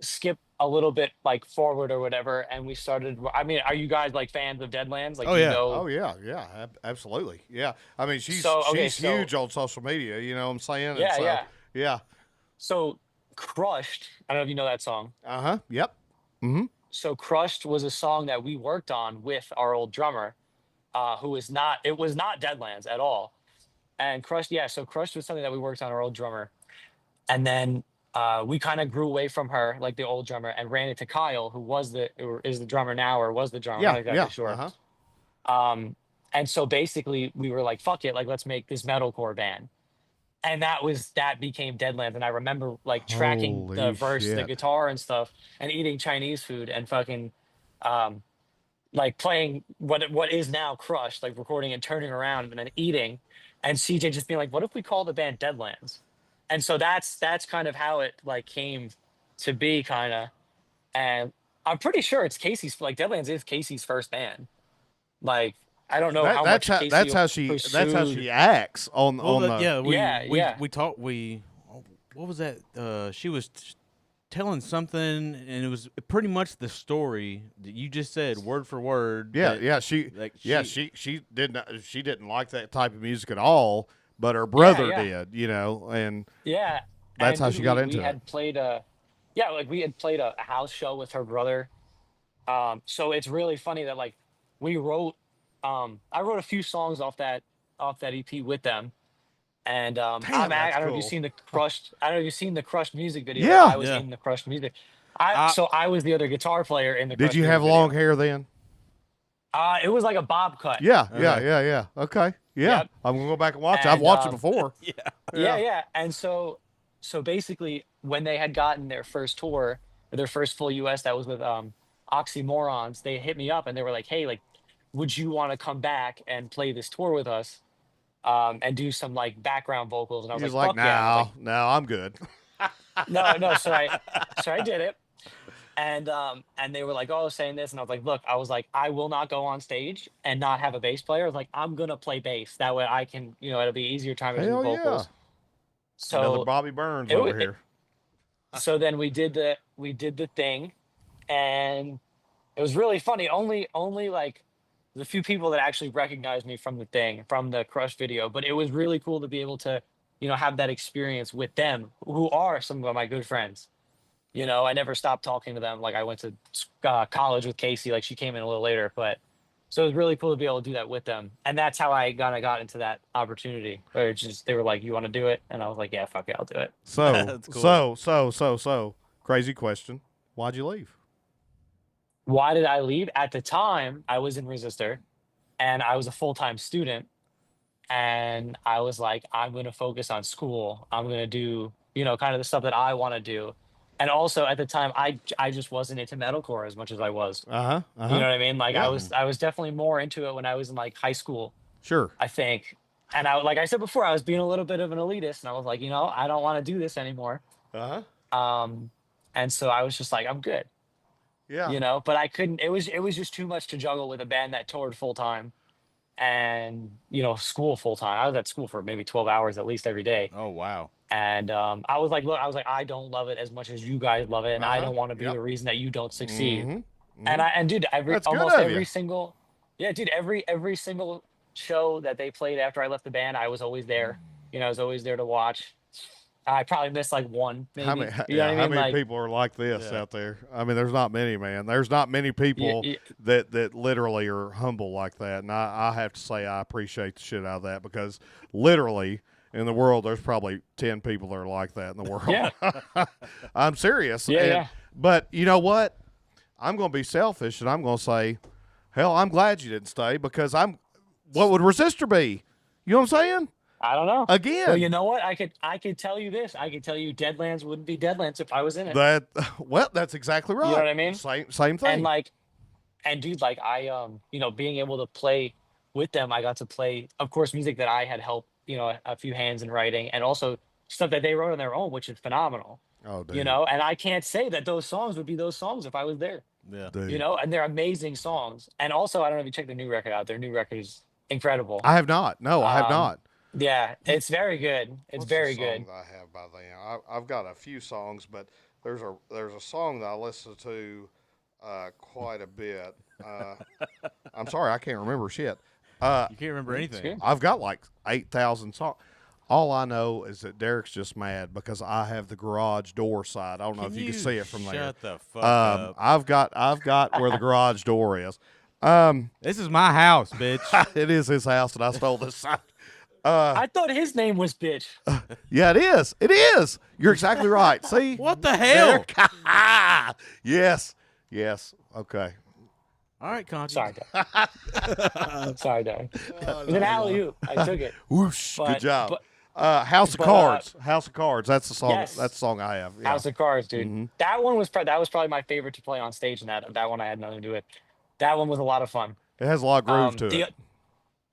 D: skip a little bit like forward or whatever, and we started. I mean, are you guys like fans of Deadlands? Like,
B: Oh
D: do you
B: yeah.
C: Oh
D: know?
C: yeah, yeah, absolutely. Yeah. I mean, she's
D: So okay,
C: she's
D: so
C: huge on social media, you know what I'm saying? And
D: yeah,
C: so,
D: yeah.
C: yeah.
D: So Crushed. I don't know if you know that song.
C: Uh-huh. Yep. Mhm.
D: So Crushed was a song that we worked on with our old drummer, who is not. It was not Deadlands at all. And Crushed, yeah. So Crushed was something that we worked on our old drummer, and then we kind of grew away from her, like the old drummer, and ran into Kyle, who was the or is the drummer now, or was the drummer. I'm
C: Yeah,
D: not exactly
C: yeah.
D: sure.
C: Uh-huh.
D: And so basically, we were like, "Fuck it, like let's make this metalcore band." And that became Deadlands. And I remember like tracking the
C: Holy
D: verse, the
C: shit.
D: guitar and stuff, and eating Chinese food and fucking um, like playing what is now Crushed, like recording and turning around and then eating, and CJ just being like, "What if we call the band Deadlands?" And so that's kind of how it like came to be, kind of. And I'm pretty sure it's Casey's, like Deadlands is Casey's first band. Like, I don't know
C: That
D: how
C: that's
D: much
C: how
D: Casey
C: that's how
D: pursued.
C: she acts
B: Well,
C: on the
B: yeah,
D: Yeah, yeah.
B: we talked. What was that? She was telling something, and it was pretty much the story that you just said, word for word.
C: Yeah,
B: that,
C: yeah,
B: like
C: she didn't like that type of music at all, but her
D: Yeah,
C: brother
D: yeah.
C: did, you know, and
D: Yeah.
C: that's
D: And
C: how
D: dude,
C: she got
D: we
C: into it.
D: had played a yeah, like we had played a house show with her brother. So it's really funny that like we wrote I wrote a few songs off that EP with them. And
C: Damn,
D: I
C: that's
D: don't know if you've
C: cool.
D: seen the Crushed. I don't know if you've seen the Crushed music video, but
C: Yeah.
D: I was
B: yeah.
D: in the Crushed music.
B: I
D: I was the other guitar player in the
C: Did
D: Crushed
C: you have
D: music
C: long
D: video.
C: hair then?
D: It was like a bob cut.
C: Yeah, yeah,
B: okay.
C: yeah, yeah. Okay. Yeah.
D: Yep.
C: I'm gonna go back and watch it. I've
D: And
C: watched it before.
B: Yeah.
D: yeah,
C: Yeah.
D: yeah. And so basically when they had gotten their first tour, or their first full US that was with Oxymorons, they hit me up and they were like, "Hey, like would you want to come back and play this tour with us and do some like background vocals?" And I was
C: He's
D: like,
C: like,
D: "Fuck yeah." And I was like,
C: no, I'm good.
D: "No, no." So I did it. And they were like, "Oh, saying this." And I was like, "Look," I was like, "I will not go on stage and not have a bass player." I was like, "I'm gonna play bass. That way I can, it'll be easier time to do
C: Hell yeah.
D: vocals."
C: Another
D: So
C: Bobby Burns
D: it,
C: over
D: it
C: here.
D: so then we did the thing, and it was really funny. Only like the few people that actually recognized me from the thing, from the Crush video, but it was really cool to be able to, have that experience with them, who are some of my good friends. I never stopped talking to them. Like I went to college with Casey. Like she came in a little later, but so it was really cool to be able to do that with them. And that's how I kind of got into that opportunity. Where it's just they were like, "You want to do it?" And I was like, "Yeah, fuck it, I'll do it."
C: So,
B: That's cool.
C: crazy question. Why'd you leave?
D: Why did I leave? At the time, I was in Resistor, and I was a full time student, and I was like, I'm going to focus on school. I'm going to do, kind of the stuff that I want to do. And also at the time, I just wasn't into metalcore as much as I was.
C: Uh-huh.
D: You
C: Uh-huh.
D: know what I mean? Like I
C: Yeah.
D: was I was definitely more into it when I was in like high school,
C: Sure.
D: I think. And like I said before, I was being a little bit of an elitist, and I was like, I don't want to do this anymore.
C: Uh-huh.
D: Um, and so I was just like, I'm good,
C: Yeah.
D: but I couldn't. It was just too much to juggle with a band that toured full time and school full time. I was at school for maybe 12 hours at least every day.
B: Oh wow.
D: And I was like, look, I don't love it as much as you guys love it, and I
C: Uh-huh.
D: don't want to be
C: Yep.
D: the reason that you don't succeed.
C: Mm-hmm.
D: And
C: Mm-hmm.
D: dude,
C: That's good
D: almost
C: of
D: every
C: you.
D: single, yeah, dude, every single show that they played after I left the band, I was always there. I was always there to watch. I probably missed like one,
C: How many
D: maybe. You know what I
C: how
D: mean?
C: many
D: Like,
C: people are like this
B: Yeah.
C: out there? I mean, there's not many, man. There's not many
D: yeah,
C: people
D: yeah,
C: that literally are humble like that. And I have to say I appreciate the shit out of that because literally in the world there's probably 10 people that are like that in the world.
D: yeah,
C: I'm serious.
D: yeah,
C: And
D: yeah.
C: but you know what? I'm going to be selfish and I'm going to say, hell, I'm glad you didn't stay because what would Resistor be? You know what I'm saying?
D: I don't know. Well, you
C: Again,
D: know what? I could tell you this. I could tell you Deadlands wouldn't be Deadlands if I was in it.
C: that well, that's exactly
D: You know
C: right.
D: what I mean?
C: Same
D: And
C: thing.
D: like, and dude, like I being able to play with them, I got to play, of course, music that I had helped, a few hands in writing, and also stuff that they wrote on their own, which is phenomenal.
C: Oh, dude.
D: And I can't say that those songs would be those songs if I was there.
B: Yeah.
A: Dude.
D: You know, and they're amazing songs. And also, I don't know if you checked the new record out. Their new record is incredible.
C: I have not. No, I have
D: Um,
C: not.
D: yeah, it's very good. It's
C: What's the
D: very
C: song
D: good.
C: that I have by them? I've got a few songs, but there's a song that I listen to quite a bit. I'm sorry, I can't remember shit.
B: You can't remember
D: It's
B: anything.
D: good.
C: I've got like 8,000 songs. All I know is that Derek's just mad because I have the garage door side. I don't know if you can see it from there.
B: Shut the fuck up.
C: I've got where the garage door is.
B: This is my house, bitch.
C: It is his house, and I stole this side.
D: I thought his name was Bitch.
C: Yeah, it is. It is. You're exactly right. See?
B: What the hell?
C: Derek? Yes. Yes. Okay.
B: All right, Conti.
D: Sorry, Dad. Sorry, Dad. It was an alley-oop. I took it.
C: Whoosh. Good
D: But-
C: job.
D: but-
C: House of
D: but,
C: Cards. House of Cards. That's the song.
D: Yes.
C: That's the song I have. Yeah.
D: House of Cards, dude.
C: Mhm.
D: That one was that was probably my favorite to play on stage, and that one I had nothing to do with. That one was a lot of fun.
C: It has a lot of groove to
D: the-
C: it.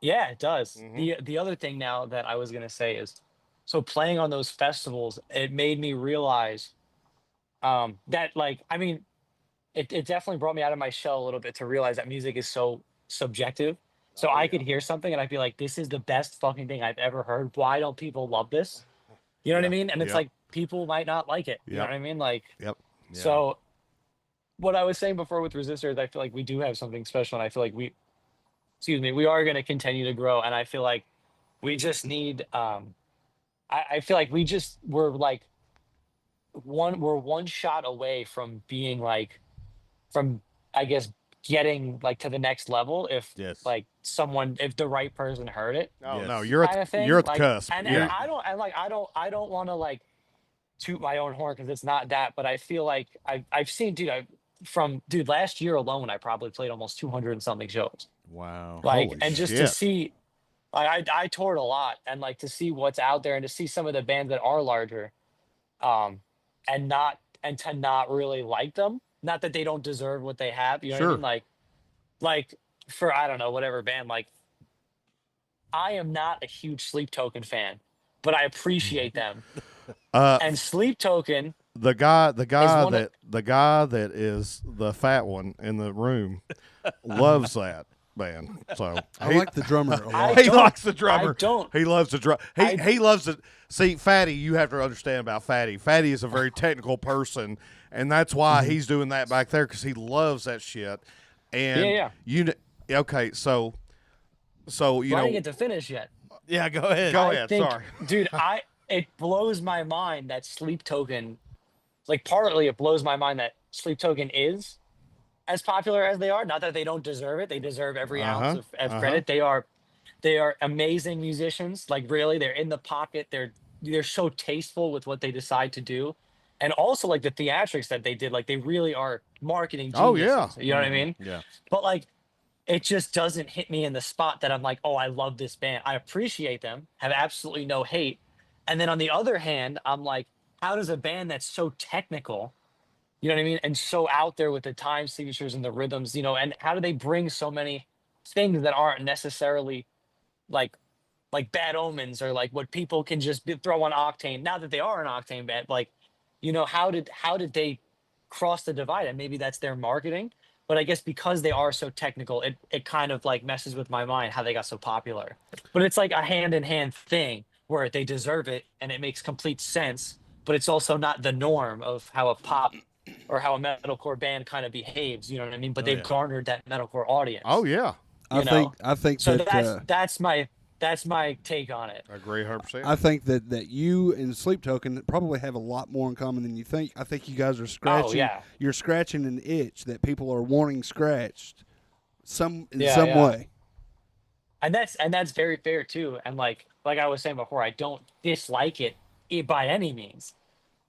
D: Yeah, it does.
C: Mhm.
D: The other thing now that I was gonna say is, so playing on those festivals, it made me realize that like I mean, it definitely brought me out of my shell a little bit to realize that music is so subjective. So
C: Oh,
D: I
C: yeah.
D: could hear something and I'd be like, this is the best fucking thing I've ever heard. Why don't people love this? You know what I
C: Yeah,
D: mean? And it's
C: yeah.
D: like people might not like it. You know
C: Yep.
D: what I mean? Like
C: Yep.
B: Yeah.
D: so what I was saying before with resistors, I feel like we do have something special, and I feel like we are going to continue to grow, and I feel like we just need I feel like we're like we're one shot away from being like from I guess getting like to the next level if
B: Yes.
D: like someone if the right person heard it
C: No,
B: Yes.
C: no, you're
D: kind
C: at
D: of thing.
C: you're at the
D: like,
C: cusp.
D: and
C: Yeah.
D: I don't want to like toot my own horn because it's not that, but I feel like I've seen dude last year alone I probably played almost 200 and something shows.
B: Wow.
D: Like
C: Holy
D: and just to
C: shit.
D: see I toured a lot, and like to see what's out there and to see some of the bands that are larger and to not really like them, not that they don't deserve what they have, you know what I
C: Sure.
D: mean, like for I don't know whatever band, like I am not a huge Sleep Token fan, but I appreciate them. And Sleep Token
C: The guy
D: one of-
C: the guy that is the fat one in the room loves that band. So
A: I like the drummer a
D: I
A: lot.
C: he
D: don't-
C: likes the drummer.
D: I don't.
C: He loves the drum. He loves it. See, Fatty, you have to understand about Fatty. Fatty is a very technical person, and that's why he's doing that back there because he loves that shit. And
D: Yeah.
C: you kn- okay, so you
D: I
C: know,
D: didn't get to finish yet.
B: Yeah, go ahead.
C: Go
D: I
C: ahead,
D: think,
C: sorry.
D: dude, it blows my mind that Sleep Token, like partly it blows my mind that Sleep Token is as popular as they are. Not that they don't deserve it; they deserve every ounce of credit. They are amazing musicians. Like really, they're in the pocket. They're so tasteful with what they decide to do, and also like the theatrics that they did. Like they really are marketing
C: Oh,
D: geniuses.
C: yeah.
D: You know what I mean?
B: Yeah.
D: But like it just doesn't hit me in the spot that I'm like, oh, I love this band. I appreciate them, have absolutely no hate. And then on the other hand, I'm like, how does a band that's so technical, you know what I mean, and so out there with the time signatures and the rhythms, you know, and how do they bring so many things that aren't necessarily like bad omens or like what people can just throw on Octane now that they are an Octane band, like, you know, how did they cross the divide? And maybe that's their marketing, but I guess because they are so technical, it kind of like messes with my mind how they got so popular. But it's like a hand in hand thing where they deserve it and it makes complete sense, but it's also not the norm of how a pop or how a metalcore band kind of behaves, you know what I mean? But they've
B: yeah.
D: garnered that metalcore audience.
C: oh yeah,
D: you know?
A: I think
D: So
A: that
D: that's my take on it.
C: I agree 100%.
A: I think that you and Sleep Token probably have a lot more in common than you think. I think you guys are scratching.
D: yeah.
A: You're scratching an itch that people are wanting scratched, in
D: Yeah,
A: some
D: yeah.
A: way.
D: And that's very fair too. And like I was saying before, I don't dislike it by any means.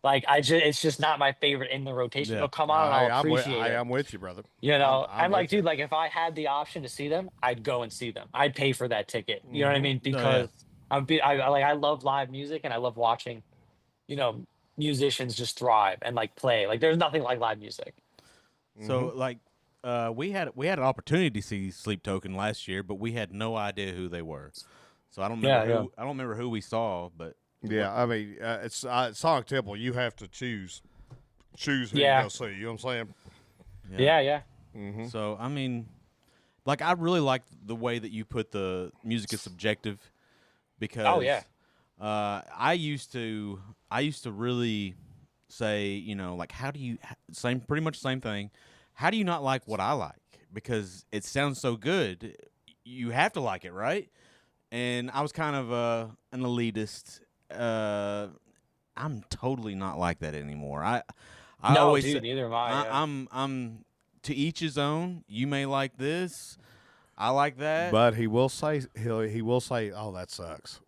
D: Like it's just not my favorite in the rotation.
B: Yeah.
D: But come on, I'll appreciate it.
C: I'm with you, brother.
D: You know,
C: I'm
D: I'm like,
C: with you.
D: dude, like if I had the option to see them, I'd go and see them. I'd pay for that ticket. You know what I mean?
B: yeah.
D: Because I love live music and I love watching, you know, musicians just thrive and like play. Like there's nothing like live music.
B: So like we had an opportunity to see Sleep Token last year, but we had no idea who they were. So I don't remember I don't remember who we saw, but
C: Yeah, I mean, it's Sonic Temple. You have to choose who
D: Yeah.
C: you go see. You know what I'm saying?
D: Yeah.
C: Mm-hmm.
B: So I mean, like I really like the way that you put the music is subjective because
D: Oh yeah.
B: I used to really say, you know, like how do you pretty much same thing. How do you not like what I like? Because it sounds so good, you have to like it, right? And I was kind of an elitist. I'm totally not like that anymore. I
D: No,
B: always
D: dude, neither am I.
B: I,
D: Yeah.
B: I'm to each his own. You may like this. I like that.
C: But he will say oh, that sucks.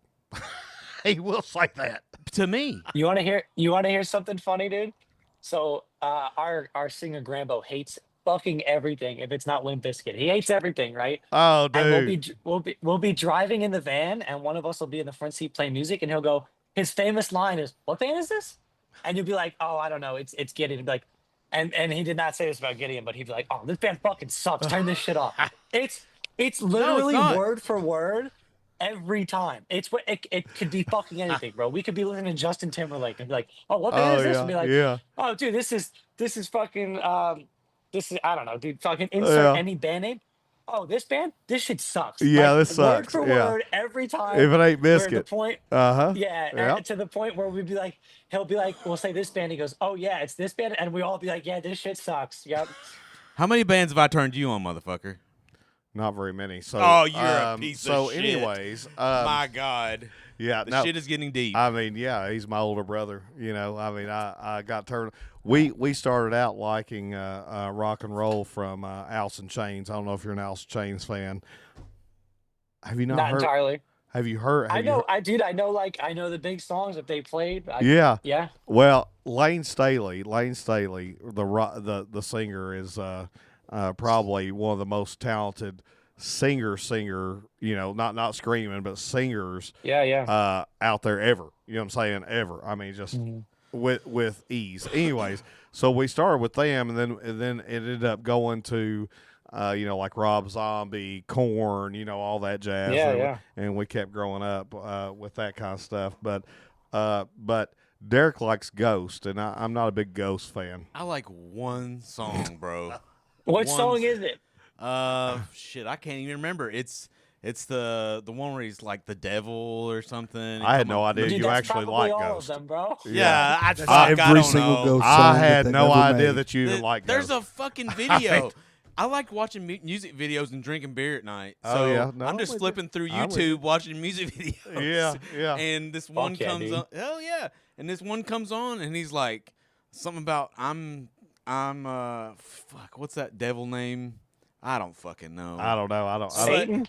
C: He will say that.
B: To me,
D: You want to hear? You want to hear something funny, dude? So, our singer Grambo hates fucking everything. If it's not Limp Bizkit, he hates everything, right?
C: Oh,
D: And
C: dude.
D: we'll be driving in the van, and one of us will be in the front seat playing music, and he'll go. His famous line is, "What band is this?" And you'll be like, "Oh, I don't know. It's Gideon." He'd be like, and he did not say this about Gideon, but he'd be like, "Oh, this band fucking sucks. Turn this shit off." It's it's
B: no, it's
D: literally
B: not.
D: word for word every time. It's what it could be fucking anything, bro. We could be listening to Justin Timberlake and be like, "Oh, what band
C: Oh,
D: is this?" And
C: yeah.
D: be like,
C: Yeah.
D: "Oh, dude, this is fucking this is I don't know, dude. Fucking insert
C: Yeah.
D: any band name. Oh, this band, this shit sucks.
C: Yeah,
D: Like
C: this
D: word
C: sucks.
D: for
C: Yeah.
D: word every time."
C: If it ain't
D: We're at the
C: biscuit.
D: point,
C: Uh-huh.
D: yeah,
C: Yeah.
D: to the point where we'd be like, he'll be like, we'll say this band. He goes, "Oh yeah, it's this band," and we all be like, "Yeah, this shit sucks." Yep.
B: How many bands have I turned you on, motherfucker?
C: Not very many. So
B: Oh, you're a piece of shit.
C: anyways,
B: My God,
C: yeah,
B: the
C: no,
B: shit is getting deep.
C: I mean, yeah, he's my older brother. You know, I mean, I got turned. We started out liking rock and roll from Alice in Chains. I don't know if you're an Alice in Chains fan. Have you not
D: Not
C: heard?
D: entirely.
C: Have you heard?
D: I
C: Have you
D: know,
C: heard?
D: I dude, I know, like I know the big songs that they played.
C: Yeah.
D: Yeah.
C: Well, Lane Staley, the singer is probably one of the most talented singer. You know, not screaming, but singers
D: Yeah.
C: out there ever. You know what I'm saying? Ever. I mean, just
D: Mhm.
C: with ease. Anyways, so we started with them, and then it ended up going to. You know, like Rob Zombie, Korn, you know, all that jazz,
D: Yeah.
C: and we kept growing up with that kind of stuff. But Derek likes Ghost, and I'm not a big Ghost fan.
B: I like one song, bro.
D: What
B: One
D: song
B: s-
D: is it?
B: Shit, I can't even remember. It's the one where he's like the devil or something.
C: I had no idea
D: Dude,
C: you
D: that's
C: actually
D: probably
C: like
D: all
C: Ghost.
D: of them, bro.
B: Yeah, I
A: That's
B: fuck, I
A: every
B: don't
A: single
B: know.
A: Ghost
C: I
A: song that
C: had
A: they've
C: no
A: ever
C: idea
A: made.
C: that you even like
B: There's
C: Ghost.
B: a fucking video. I like watching music videos and drinking beer at night.
C: Oh,
B: So
C: yeah. No,
B: I'm
C: I'm
B: just
C: with
B: flipping through
C: I'm with you.
B: YouTube watching music videos.
C: Yeah.
B: And this one
D: yeah,
B: comes
D: dude.
B: on. Hell yeah. And this one comes on and he's like something about fuck, what's that devil name? I don't fucking know.
C: I don't know. I don't.
D: Satan?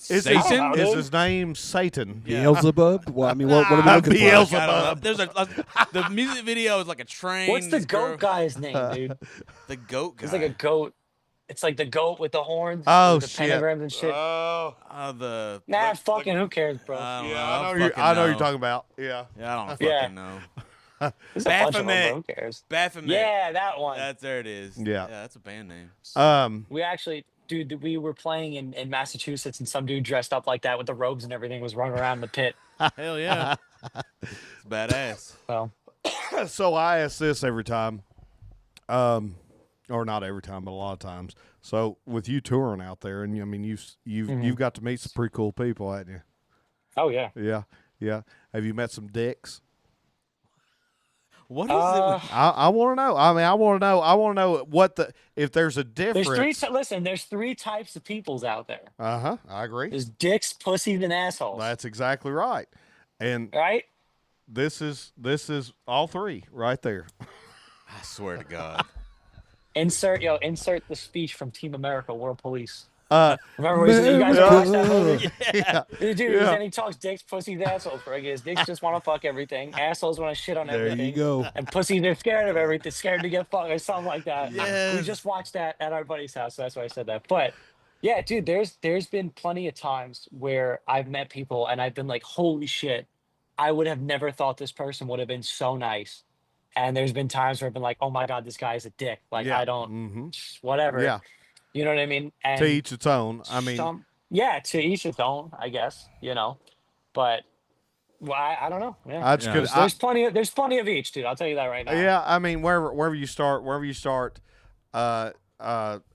C: Is
B: Satan?
C: Is his name Satan?
B: Yeah.
A: Beelzebub? Well, I mean, what are we looking for?
C: Beelzebub.
B: I don't know. There's the music video is like a train.
D: What's the
B: this girl-
D: goat guy's name, dude?
B: The goat guy.
D: It's like a goat. It's like the goat with the horns,
C: Oh,
D: with the
C: shit.
D: pentagrams and shit.
C: Oh.
B: The
D: Nah, fucking who cares, bro?
B: I don't
C: Yeah,
B: know.
C: I know
B: fucking
C: you're talking about. Yeah.
B: Yeah, I don't
D: Yeah.
B: fucking know.
D: There's a bunch of them,
B: Baphomet.
D: bro. Who cares?
B: Baphomet.
D: Yeah, that one.
B: That's there it is.
C: Yeah.
B: That's a band name.
D: We actually, dude, we were playing in Massachusetts, and some dude dressed up like that with the robes and everything was running around the pit.
B: Hell yeah. It's badass.
D: So
C: So I ask this every time, or not every time, but a lot of times. So with you touring out there, and I mean you've got to meet some pretty cool people, haven't you?
D: oh yeah.
C: Yeah. Have you met some dicks?
B: What is it?
C: I want to know. I mean, I want to know what if there's a difference.
D: There's three types of peoples out there.
C: I agree.
D: There's dicks, pussies, and assholes.
C: That's exactly right. And
D: right?
C: this is all three right there.
B: I swear to God.
D: Insert the speech from Team America: World Police.
C: Uh,
D: Remember when you guys ever watched that movie?
C: yeah.
D: Dude,
C: Yeah.
D: and he talks dicks, pussies, assholes. For his dicks just want to fuck everything. Assholes want to shit on
A: There
D: everything.
A: you go.
D: And pussies are scared of everything, scared to get fucked or something like that.
B: Yes.
D: We just watched that at our buddy's house, so that's why I said that. But yeah, dude, there's been plenty of times where I've met people and I've been like, holy shit, I would have never thought this person would have been so nice. And there's been times where I've been like, oh my God, this guy is a dick. Like
C: Yeah.
D: I don't
C: Mm-hmm.
D: whatever.
C: Yeah.
D: You know what I mean? And
C: To each its own. I mean,
D: yeah, to each its own, I guess, But well, I don't know. Yeah.
C: I just
B: Yeah.
C: could.
D: There's plenty of each, dude. I'll tell you that right now.
C: Yeah, I mean, wherever you start,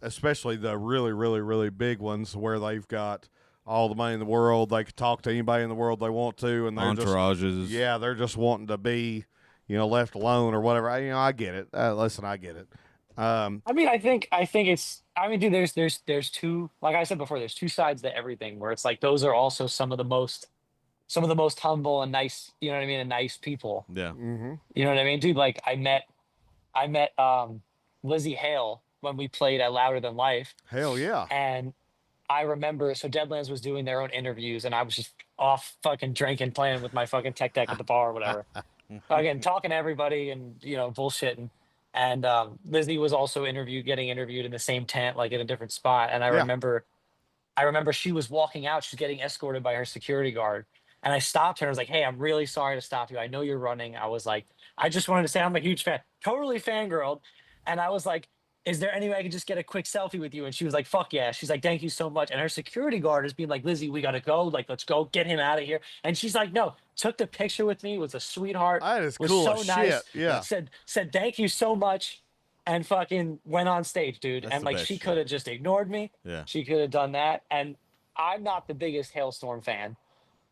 C: especially the really, really, really big ones where they've got all the money in the world. They can talk to anybody in the world they want to, and they're
B: Entourages.
C: they're just wanting to be, left alone or whatever. I get it. Listen, I get it.
D: I mean, I think it's. I mean, dude, there's two. Like I said before, there's two sides to everything. Where it's like those are also some of the most humble and nice. You know what I mean? And nice people.
B: Yeah.
C: Mm-hmm.
D: You know what I mean, dude? Like I met Lizzie Hale when we played at Louder Than Life,
C: Hell yeah.
D: and I remember so Deadlands was doing their own interviews, and I was just off fucking drinking, playing with my fucking tech deck at the bar or whatever. Again, talking to everybody and bullshitting. And Lizzie was also getting interviewed in the same tent, like in a different spot. And I
C: Yeah.
D: remember she was walking out. She's getting escorted by her security guard. And I stopped her. I was like, "Hey, I'm really sorry to stop you. I know you're running." I was like, "I just wanted to say I'm a huge fan." Totally fangirled. And I was like, "Is there any way I could just get a quick selfie with you?" And she was like, "Fuck yeah." She's like, "Thank you so much." And her security guard is being like, "Lizzie, we gotta go. Like, let's go. Get him out of here." And she's like, "No." Took the picture with me. Was a sweetheart.
C: That is
D: Was
C: cool
D: so
C: as
D: nice.
C: shit. Yeah.
D: Said thank you so much, and fucking went on stage, dude.
B: That's
D: And
B: the
D: like
B: best
D: she
B: shit.
D: could have just ignored me.
B: Yeah.
D: She could have done that. And I'm not the biggest Hailstorm fan,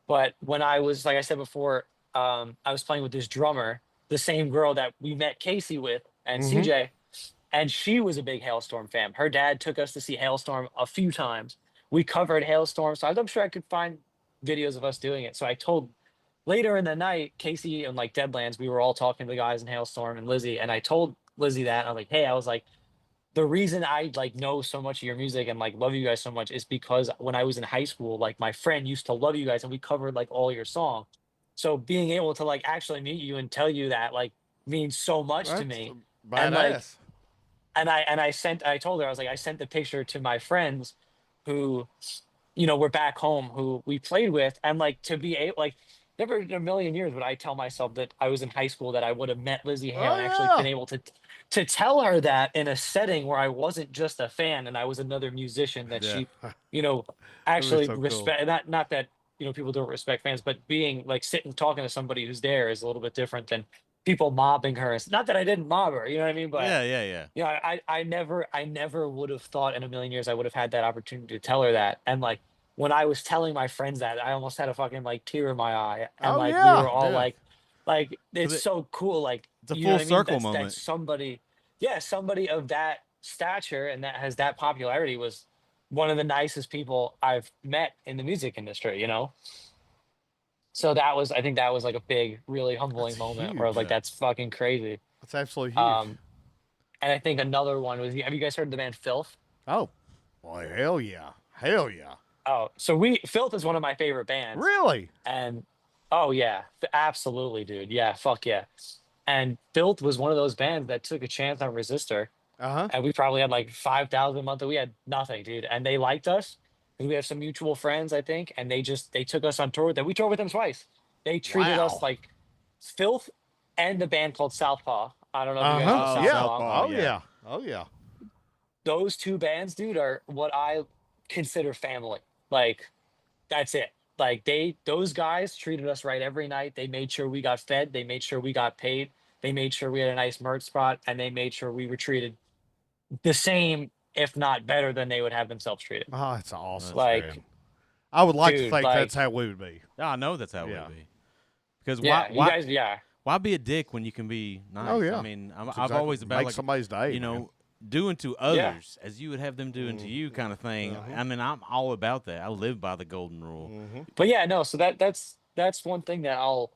D: but when I was, like I said before, I was playing with this drummer, the same girl that we met Casey with and
C: Mhm.
D: CJ, and she was a big Hailstorm fan. Her dad took us to see Hailstorm a few times. We covered Hailstorm, so I'm sure I could find videos of us doing it. So I told later in the night, Casey and like Deadlands, we were all talking to the guys in Hailstorm and Lizzie, and I told Lizzie that I was like, "Hey," I was like, "the reason I like know so much of your music and like love you guys so much is because when I was in high school, like my friend used to love you guys and we covered like all your songs. So being able to like actually meet you and tell you that like means so much to
C: That's
D: me."
C: badass.
D: And like I told her, I was like, I sent the picture to my friends who were back home who we played with, and like to be able like never in a million years would I tell myself that I was in high school that I would have met Lizzie Hale
C: Oh,
D: and actually
C: yeah.
D: been able to tell her that in a setting where I wasn't just a fan and I was another musician that
C: Yeah.
D: she actually
C: so cool.
D: respect. Not that people don't respect fans, but being like sitting talking to somebody who's there is a little bit different than people mobbing her. It's not that I didn't mob her, you know what I mean? But
B: Yeah.
D: I never would have thought in a million years I would have had that opportunity to tell her that. And like when I was telling my friends that, I almost had a fucking like tear in my eye. And
C: Oh,
D: like we
C: yeah.
D: were all
B: Yeah.
D: like it's
B: it-
D: so cool. Like
B: It's a
D: you know
B: full
D: what I mean?
B: circle
D: That's
B: moment.
D: somebody of that stature and that has that popularity was one of the nicest people I've met in the music industry, So I think that was like a big, really humbling
C: That's
D: moment where I was
C: huge.
D: like, that's fucking crazy.
C: That's absolutely huge.
D: And I think another one was, have you guys heard of the band Filth?
C: Oh, boy, hell yeah. Hell yeah.
D: Oh, so Filth is one of my favorite bands.
C: Really?
D: And oh yeah, absolutely, dude. Yeah, fuck yeah. And Filth was one of those bands that took a chance on Resistor,
C: Uh-huh.
D: and we probably had like 5,000 a month. We had nothing, dude. And they liked us. And we have some mutual friends, I think, and they took us on tour with them. We toured with them twice. They treated
C: Wow.
D: us like Filth and the band called Southpaw. I don't know if you guys know
C: Uh-huh.
B: Oh,
C: Yeah.
D: Southpaw.
C: Oh,
B: yeah.
C: yeah. Oh, yeah.
D: Those two bands, dude, are what I consider family. Like, that's it. Like those guys treated us right every night. They made sure we got fed. They made sure we got paid. They made sure we had a nice merch spot, and they made sure we were treated the same, if not better, than they would have themselves treated.
C: Oh, that's awesome.
D: Like,
C: man. I would like to
D: dude,
C: think
D: like-
C: that's how we would be.
B: I know that's how it
C: Yeah.
B: would be. Because
D: Yeah, you
B: why
D: guys, yeah.
B: why be a dick when you can be nice?
C: Oh, yeah.
B: I mean,
C: That's
B: I've
C: exactly-
B: always about
C: make
B: like
C: somebody's day.
B: you know,
C: man.
B: doing to others as you would have them doing to you, kind of thing.
C: Uh-huh.
B: I mean, I'm all about that. I live by the golden rule.
C: Mm-hmm.
D: But yeah, no. So that's one thing that I'll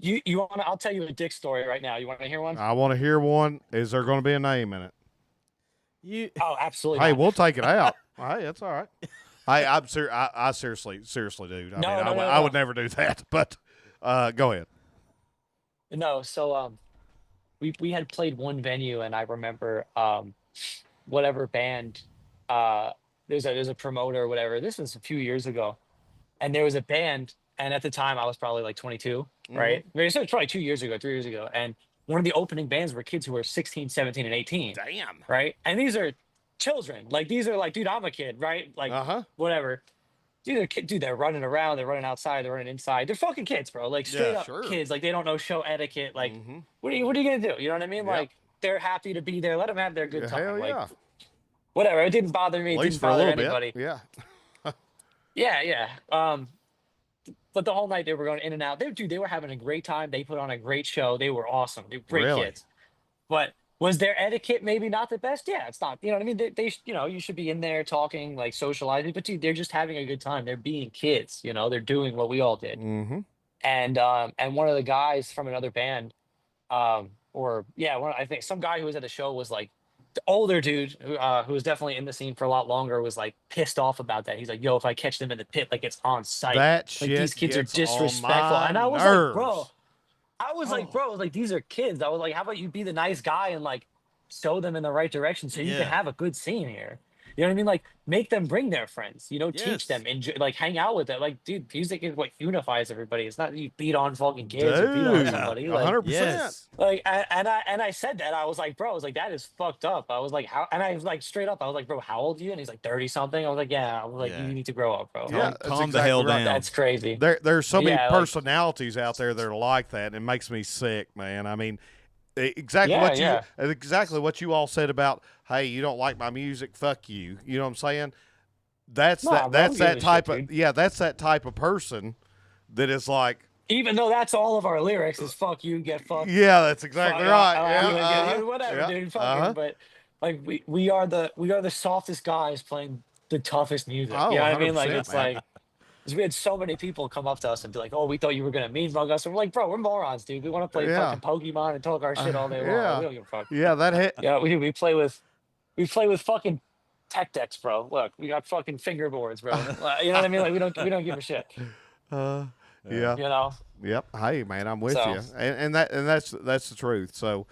D: tell you a dick story right now. You want to hear one?
C: I want to hear one. Is there going to be a name in it?
B: You
D: Oh, absolutely.
C: Hey,
D: not.
C: we'll take it out. Hey, that's all right. Hey, I seriously, dude.
D: No, no,
C: I would
D: no.
C: never do that. But go ahead.
D: No, so we had played one venue, and I remember whatever band there's a promoter or whatever. This was a few years ago, and there was a band, and at the time I was probably like 22, right? I mean, it was probably 2 years ago, 3 years ago, and one of the opening bands were kids who were 16, 17, and 18,
C: Damn.
D: right? And these are children, like these are like, dude, I'm a kid, right? Like
C: Uh-huh.
D: whatever. Dude, they're running around, they're running outside, they're running inside. They're fucking kids, bro. Like straight
C: Yeah,
D: up
C: sure.
D: kids. Like they don't know show etiquette. Like
C: Mhm.
D: what are you gonna do? You know what I mean?
C: Yep.
D: Like they're happy to be there. Let them have their good
C: Yeah,
D: time.
C: hell
D: Like
C: yeah.
D: whatever. It didn't bother me.
C: At
D: It
C: least
D: didn't
C: for a
D: bother
C: little
D: anybody.
C: bit. Yeah.
D: Yeah, yeah. But the whole night they were going in and out. They were having a great time. They put on a great show. They were awesome. They were great
C: Really?
D: kids. But was their etiquette maybe not the best? Yeah, it's not. You know what I mean? You should be in there talking, like socializing. But dude, they're just having a good time. They're being kids. They're doing what we all did.
C: Mm-hmm.
D: And one of the guys from another band, or yeah, I think some guy who was at the show was like the older dude who was definitely in the scene for a lot longer was like pissed off about that. He's like, "Yo, if I catch them in the pit, like it's on site.
C: That
D: Like these
C: shit
D: kids are
C: gets on
D: disrespectful."
C: my
D: And I was like, "Bro,
C: nerves.
D: I was like, these are kids." I was like, "How about you be the nice guy and like show them in the right direction so you can
B: Yeah.
D: have a good scene here." You know what I mean? Like, make them bring their friends. Teach
B: Yes.
D: them, enjoy, like, hang out with them. Like, dude, music is what unifies everybody. It's not you beat on fucking kids or beat on
C: Dude,
D: somebody. Like,
C: 100%.
B: Yes.
D: and I said that. I was like, bro, I was like, that is fucked up. I was like, how? And I was like, straight up, I was like, bro, how old are you? And he's like, 30 something. I was like, yeah. I was like,
B: Yeah.
D: you need to grow up, bro.
C: Yeah,
D: Like,
C: that's
B: Calm the
C: exactly
B: hell
C: right.
B: down.
D: that's crazy.
C: There's so many
D: Yeah, like-
C: personalities out there that are like that, and it makes me sick, man. I mean, exactly
D: Yeah,
C: exactly what you all said about, hey, you don't like my music, fuck you. You know what I'm saying? That's
D: Nah,
C: that.
D: bro, I
C: That's
D: don't
C: that
D: give a
C: type
D: shit,
C: of
D: dude.
C: yeah. That's that type of person that is like,
D: Even though that's all of our lyrics is fuck you, get fucked.
C: yeah, that's exactly
D: Fuck,
C: right.
D: you and
C: Yeah,
D: get- whatever,
C: yeah,
D: dude. Fucking, but like we are the softest guys playing the toughest music.
C: Oh,
D: You know what I mean? Like
C: 100%,
D: it's
C: man.
D: like 'cause we had so many people come up to us and be like, "Oh, we thought you were gonna mean mug us." And we're like, "Bro, we're morons, dude. We want to play
C: Yeah.
D: fucking Pokemon and talk our shit all day long.
C: yeah.
D: We don't give a fuck."
C: Yeah, that hit.
D: Yeah, we play with fucking tech decks, bro. Look, we got fucking fingerboards, bro. You know what I mean? Like we don't give a shit.
C: Yeah.
D: You know?
C: Yep. Hey, man, I'm with
D: So-
C: you, and that's the truth. So,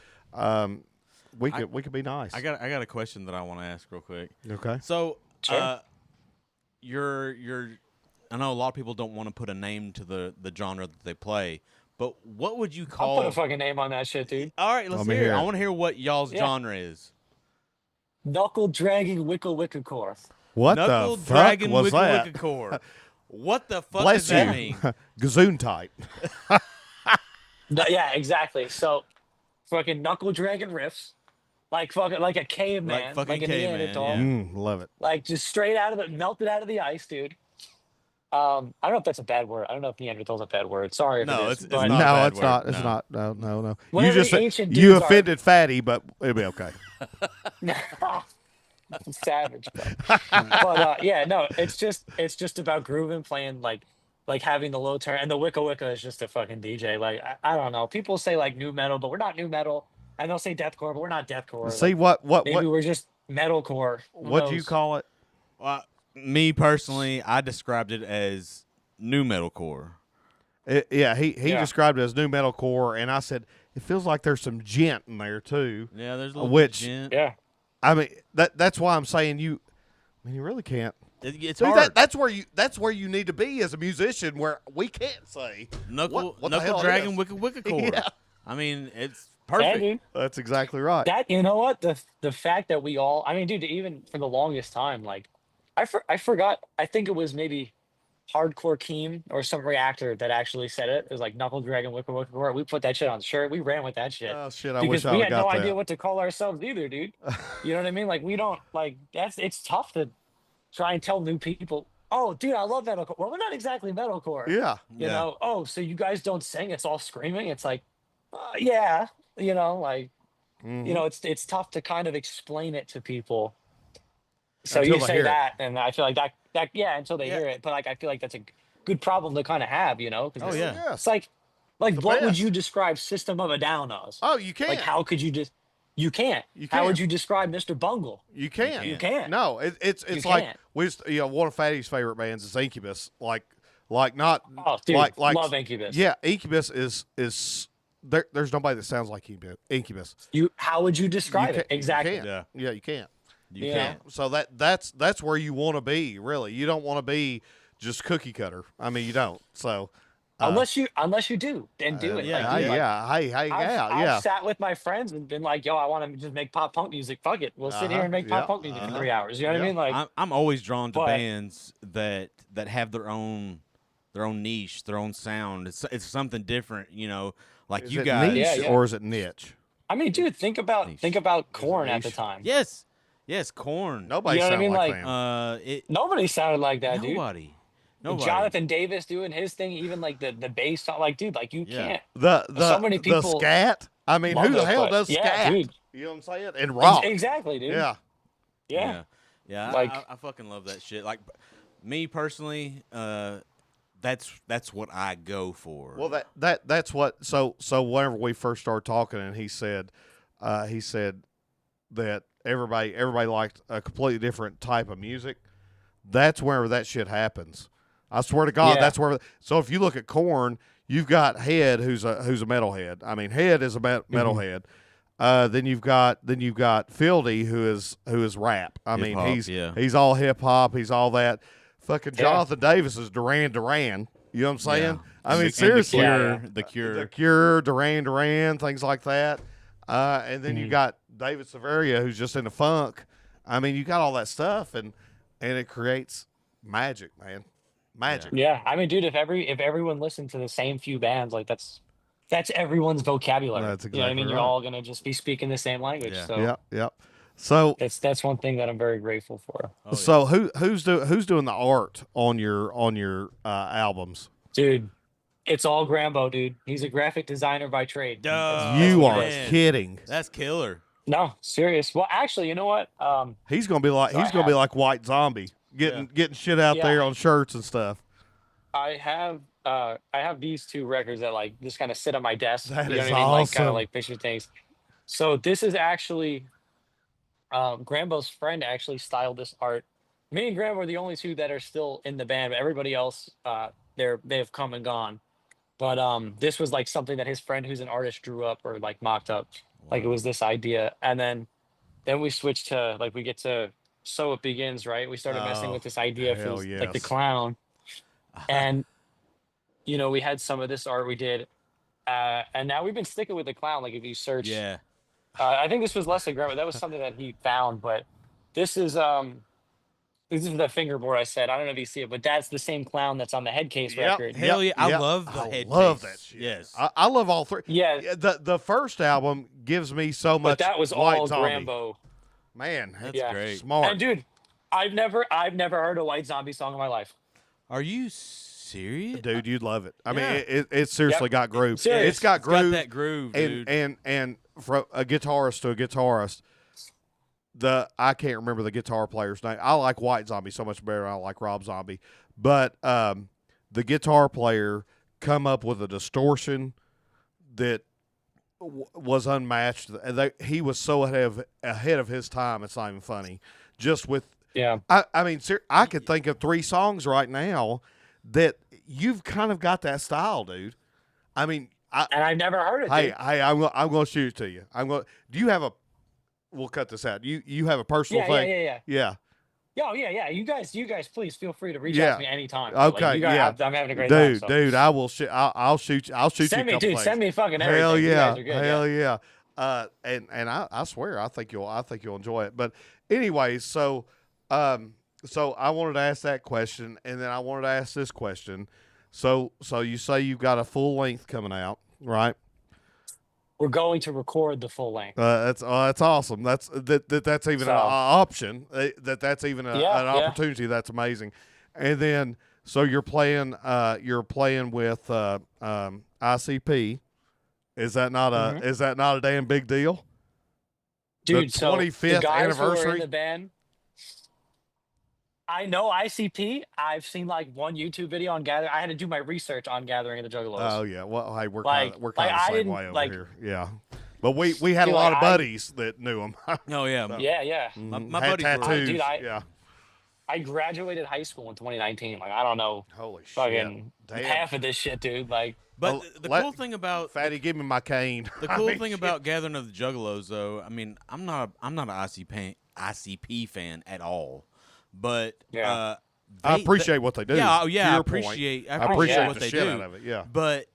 C: we could be nice.
B: I got a question that I want to ask real quick.
C: Okay.
B: So,
D: Sure.
B: you're I know a lot of people don't want to put a name to the genre that they play, but what would you
D: I'll
B: call?
D: put a fucking name on that shit, dude.
B: All right, let's
C: Let me
B: hear.
C: hear
B: I
C: it.
B: want to hear what y'all's
D: Yeah.
B: genre is.
D: Knuckle dragging wicka core.
C: What
B: Knuckle
C: the fuck
B: Dragon
C: was
B: Wicca
C: that?
B: Wicca Core. What the fuck
C: Bless
B: does that
C: you.
B: mean?
C: Gazoon type.
D: Yeah, exactly. So, fucking knuckle dragging riffs, like fucking like a caveman,
B: fucking
D: like a
B: caveman,
D: Neanderthal,
B: yeah.
C: Love it.
D: like just straight out of melted out of the ice, dude. I don't know if that's a bad word. I don't know if Neanderthal's a bad word. Sorry if
B: No,
D: it is.
B: it's
D: but
B: not a
C: No,
B: bad
C: it's
B: word.
C: not. It's
B: No.
C: not. No, no, no. You
D: Whatever
C: just
D: the ancient
C: you
D: dudes are-
C: offended Fatty, but it'll be okay.
D: savage, bro. But yeah, no, it's just about grooving, playing like having the low turn, and the wicka is just a fucking DJ. Like I don't know. People say like new metal, but we're not new metal, and they'll say deathcore, but we're not deathcore.
C: See
D: Like,
C: what
D: maybe we're just metalcore. Who
C: what do you
D: knows?
C: call it?
B: Me personally, I described it as new metalcore.
C: Yeah, he
D: Yeah.
C: described it as new metalcore, and I said it feels like there's some gent in there too.
B: Yeah, there's a little
C: Which-
B: gent.
D: Yeah.
C: I mean that's why I'm saying you. I mean, you really can't.
B: It's
C: Dude,
B: hard.
C: that's where you need to be as a musician, where we can't say
B: Knuckle
C: what the hell
B: Knuckle
C: it
B: Dragon
C: is.
B: Wicca Core.
C: Yeah.
B: I mean, it's
D: Yeah,
B: perfect.
D: dude.
C: That's exactly right.
D: That you know what the fact that we all, I mean, dude, even for the longest time, like I forgot. I think it was maybe Hardcore Keem or some reactor that actually said it. It was like Knuckle Dragon Wicca Core. We put that shit on the shirt. We ran with that shit.
C: Oh shit! I
D: Because
C: wish I
D: we
C: would
D: had
C: have
D: no
C: got
D: idea
C: that.
D: what to call ourselves either, dude. You know what I mean? Like we don't like it's tough to try and tell new people, oh dude, I love metalcore. Well, we're not exactly metalcore.
C: Yeah.
D: You
B: Yeah.
D: know, oh, so you guys don't sing, it's all screaming. It's like, yeah, you know, like
C: Mhm.
D: you know, it's tough to kind of explain it to people. So
C: Until
D: you
C: they
D: say
C: hear it.
D: that, and I feel like that yeah, until they
B: Yeah.
D: hear it. But like I feel like that's a good problem to kind of have, you know? 'Cause
B: Oh,
D: it's,
B: yeah.
C: Yes.
D: it's like
C: the
D: what would
C: best.
D: you describe System of a Down as?
C: Oh, you can't.
D: Like how could you just you can't.
C: You
D: How would
C: can't.
D: you describe Mr. Bungle?
C: You can't.
D: You can't.
C: No, it's
D: You
C: like
D: can't.
C: we just, one of Fatty's favorite bands is Incubus. Like not
D: Oh, dude,
C: like
D: love Incubus.
C: Yeah, Incubus is there's nobody that sounds like Incubus.
D: How would you describe
C: You
D: it?
C: can't-
D: Exactly.
C: You can't.
B: Yeah.
C: Yeah, you can't.
B: You
D: Yeah.
B: can't.
C: So that's where you want to be, really. You don't want to be just cookie cutter. I mean, you don't. So
D: Unless you do, then do it.
B: yeah,
D: Like, dude, like,
C: yeah. Hey,
D: I've sat with my friends and been like, yo, I want to just make pop punk music. Fuck it. We'll sit here and make pop
C: Yeah,
D: punk music for
C: uh-huh.
D: 3 hours. You know what I
C: Yeah.
D: mean? Like,
B: I'm always drawn to
D: But-
B: bands that have their own niche, their own sound. It's something different, you know. Like
C: Is
B: you
C: it
B: guys.
C: niche
D: Yeah, yeah.
C: or is it niche?
D: I mean, dude, think about Corn at the
C: niche.
D: time.
B: Yes, yes, Corn.
C: Nobody
D: You know what I
C: sound
D: mean?
C: like
D: Like,
C: them.
D: nobody sounded like that, dude.
B: Nobody.
D: Jonathan Davis doing his thing, even like the bass, like, dude, like you
B: Yeah.
D: can't.
C: The
D: So many
C: the
D: people
C: scat. I mean,
D: love
C: who the
D: it,
C: hell
D: but
C: does
D: yeah,
C: scat?
D: dude.
C: You know what I'm saying? And rock.
D: Exactly, dude.
C: Yeah.
D: Yeah.
B: Yeah.
D: Like,
B: I fucking love that shit. Like, me personally, that's what I go for.
C: Well, that's what. So whenever we first started talking, and he said that everybody liked a completely different type of music. That's wherever that shit happens. I swear to God,
D: Yeah.
C: that's where. So if you look at Korn, you've got Head, who's a metalhead. I mean, Head is a metalhead. Then you've got Fieldy, who is rap. I mean,
B: Hip-hop,
C: he's all hip hop. He's all that. Fucking
D: Yeah.
C: Jonathan Davis is Duran Duran. You know what I'm saying?
B: Yeah.
C: I mean,
B: And
C: seriously,
B: the Cure.
C: The Cure, Duran Duran, things like that. And then you got David Severia, who's just into funk. I mean, you got all that stuff, and it creates magic, man. Magic.
D: yeah. I mean, dude, if everyone listened to the same few bands, like that's everyone's vocabulary.
C: That's
D: You know what I mean?
C: exactly
D: You're
C: right.
D: all gonna just be speaking the same language.
B: Yeah.
D: So
C: Yep. So
D: that's one thing that I'm very grateful for.
B: Oh, yeah.
C: so who's doing the art on your albums?
D: Dude, it's all Grambo, dude. He's a graphic designer by trade.
B: Duh.
D: That's
C: You
D: what
C: are
D: he does.
B: man.
C: kidding.
B: That's killer.
D: No, serious. Well, actually, you know what?
C: He's gonna be like
D: So I
C: he's gonna be
D: have-
C: like White Zombie, getting shit out
D: Yeah.
C: there on shirts and stuff.
D: I have these two records that like just kind of sit on my desk.
C: That
D: you know
C: is
D: what I mean? Like kind
C: awesome.
D: of like picture things. So this is actually Grambo's friend actually styled this art. Me and Grambo are the only two that are still in the band, but everybody else they've come and gone. But this was like something that his friend who's an artist drew up or like mocked up. Like it was this idea. And then we switched to like we get to So It Begins, right? We started messing
C: Oh,
D: with this idea
C: hell
D: for like the
C: yes.
D: clown. And you know, we had some of this art we did. And now we've been sticking with the clown. Like if you search
B: Yeah.
D: I think this was less than Grandma. That was something that he found, but this is the fingerboard I said. I don't know if you see it, but that's the same clown that's on the head case
C: Yep.
D: record.
B: Hell yeah. I
C: Yep.
B: love the
C: I
B: head
C: love
B: case.
C: that shit.
B: Yes.
C: I love all three.
D: Yeah,
C: The first album gives me so much.
D: but that was
C: White
D: all
C: Zombie.
D: Grambo.
C: Man,
B: That's
D: Yeah.
B: great.
C: smart.
D: And dude, I've never heard a White Zombie song in my life.
B: Are you serious?
C: Dude, you'd love it. I
B: Yeah.
C: mean, it seriously
D: Yep.
C: got groove.
D: Serious.
C: It's got
B: It's got
C: groove.
B: that groove, dude.
C: and from a guitarist to a guitarist, I can't remember the guitar player's name. I like White Zombie so much better than I like Rob Zombie, but the guitar player come up with a distortion that was unmatched. He was so ahead of his time. It's not even funny. Just with
D: Yeah.
C: I mean, I could think of 3 songs right now that you've kind of got that style, dude. I mean,
D: And I've never heard it.
C: hey,
D: dude.
C: I'm going to shoot it to you. Do you have a? We'll cut this out. You have a personal
D: Yeah,
C: thing?
D: yeah.
C: Yeah.
D: Oh yeah. You guys, please feel free to reach
C: Yeah.
D: out to me anytime.
C: Okay,
D: Like, you guys,
C: yeah.
D: I'm having a great time. So.
C: Dude, I will shoot. I'll shoot you. I'll shoot
D: Send
C: you.
D: me,
C: a couple
D: dude.
C: things.
D: Send me fucking everything.
C: Hell
D: You
C: yeah,
D: guys are good,
C: hell yeah. And I swear, I think you'll enjoy it. But anyways, so I wanted to ask that question, and then I wanted to ask this question. So you say you've got a full length coming out, right?
D: We're going to record the full length.
C: That's awesome. That's even
D: So-
C: an option. That's even an
D: Yeah.
C: opportunity. That's amazing. And then so you're playing with ICP. Is that not a damn big deal?
D: Dude,
C: the
D: so
C: 25th
D: the guys who are
C: anniversary?
D: in the band. I know ICP. I've seen like one YouTube video on Gathering. I had to do my research on Gathering of the Juggalos.
C: Oh yeah. Well, hey, we're
D: Like-
C: kind of
D: like,
C: the
D: I
C: same
D: didn't,
C: way over
D: like-
C: here. Yeah. But we had
D: Dude,
C: a lot
D: like,
C: of buddies that knew him.
B: Oh yeah.
D: Yeah.
B: My
C: Had
B: buddies were-
C: tattoos.
D: Dude,
C: yeah.
D: I graduated high school in 2019. Like I don't know
C: Holy shit.
D: fucking
C: Damn.
D: half of this shit, dude. Like
B: But
C: Well,
B: the
C: let-
B: cool thing about
C: Fatty, give me my cane.
B: the
C: I
B: cool
C: mean,
B: thing
C: shit.
B: about Gathering of the Juggalos, though, I mean, I'm not an ICP fan at all, but
D: Yeah.
C: I appreciate what they do.
B: Yeah,
C: To
B: I
C: your point.
B: appreciate
C: I appreciate
B: what
C: the
B: they
C: shit
B: do.
C: out of it. Yeah.
B: But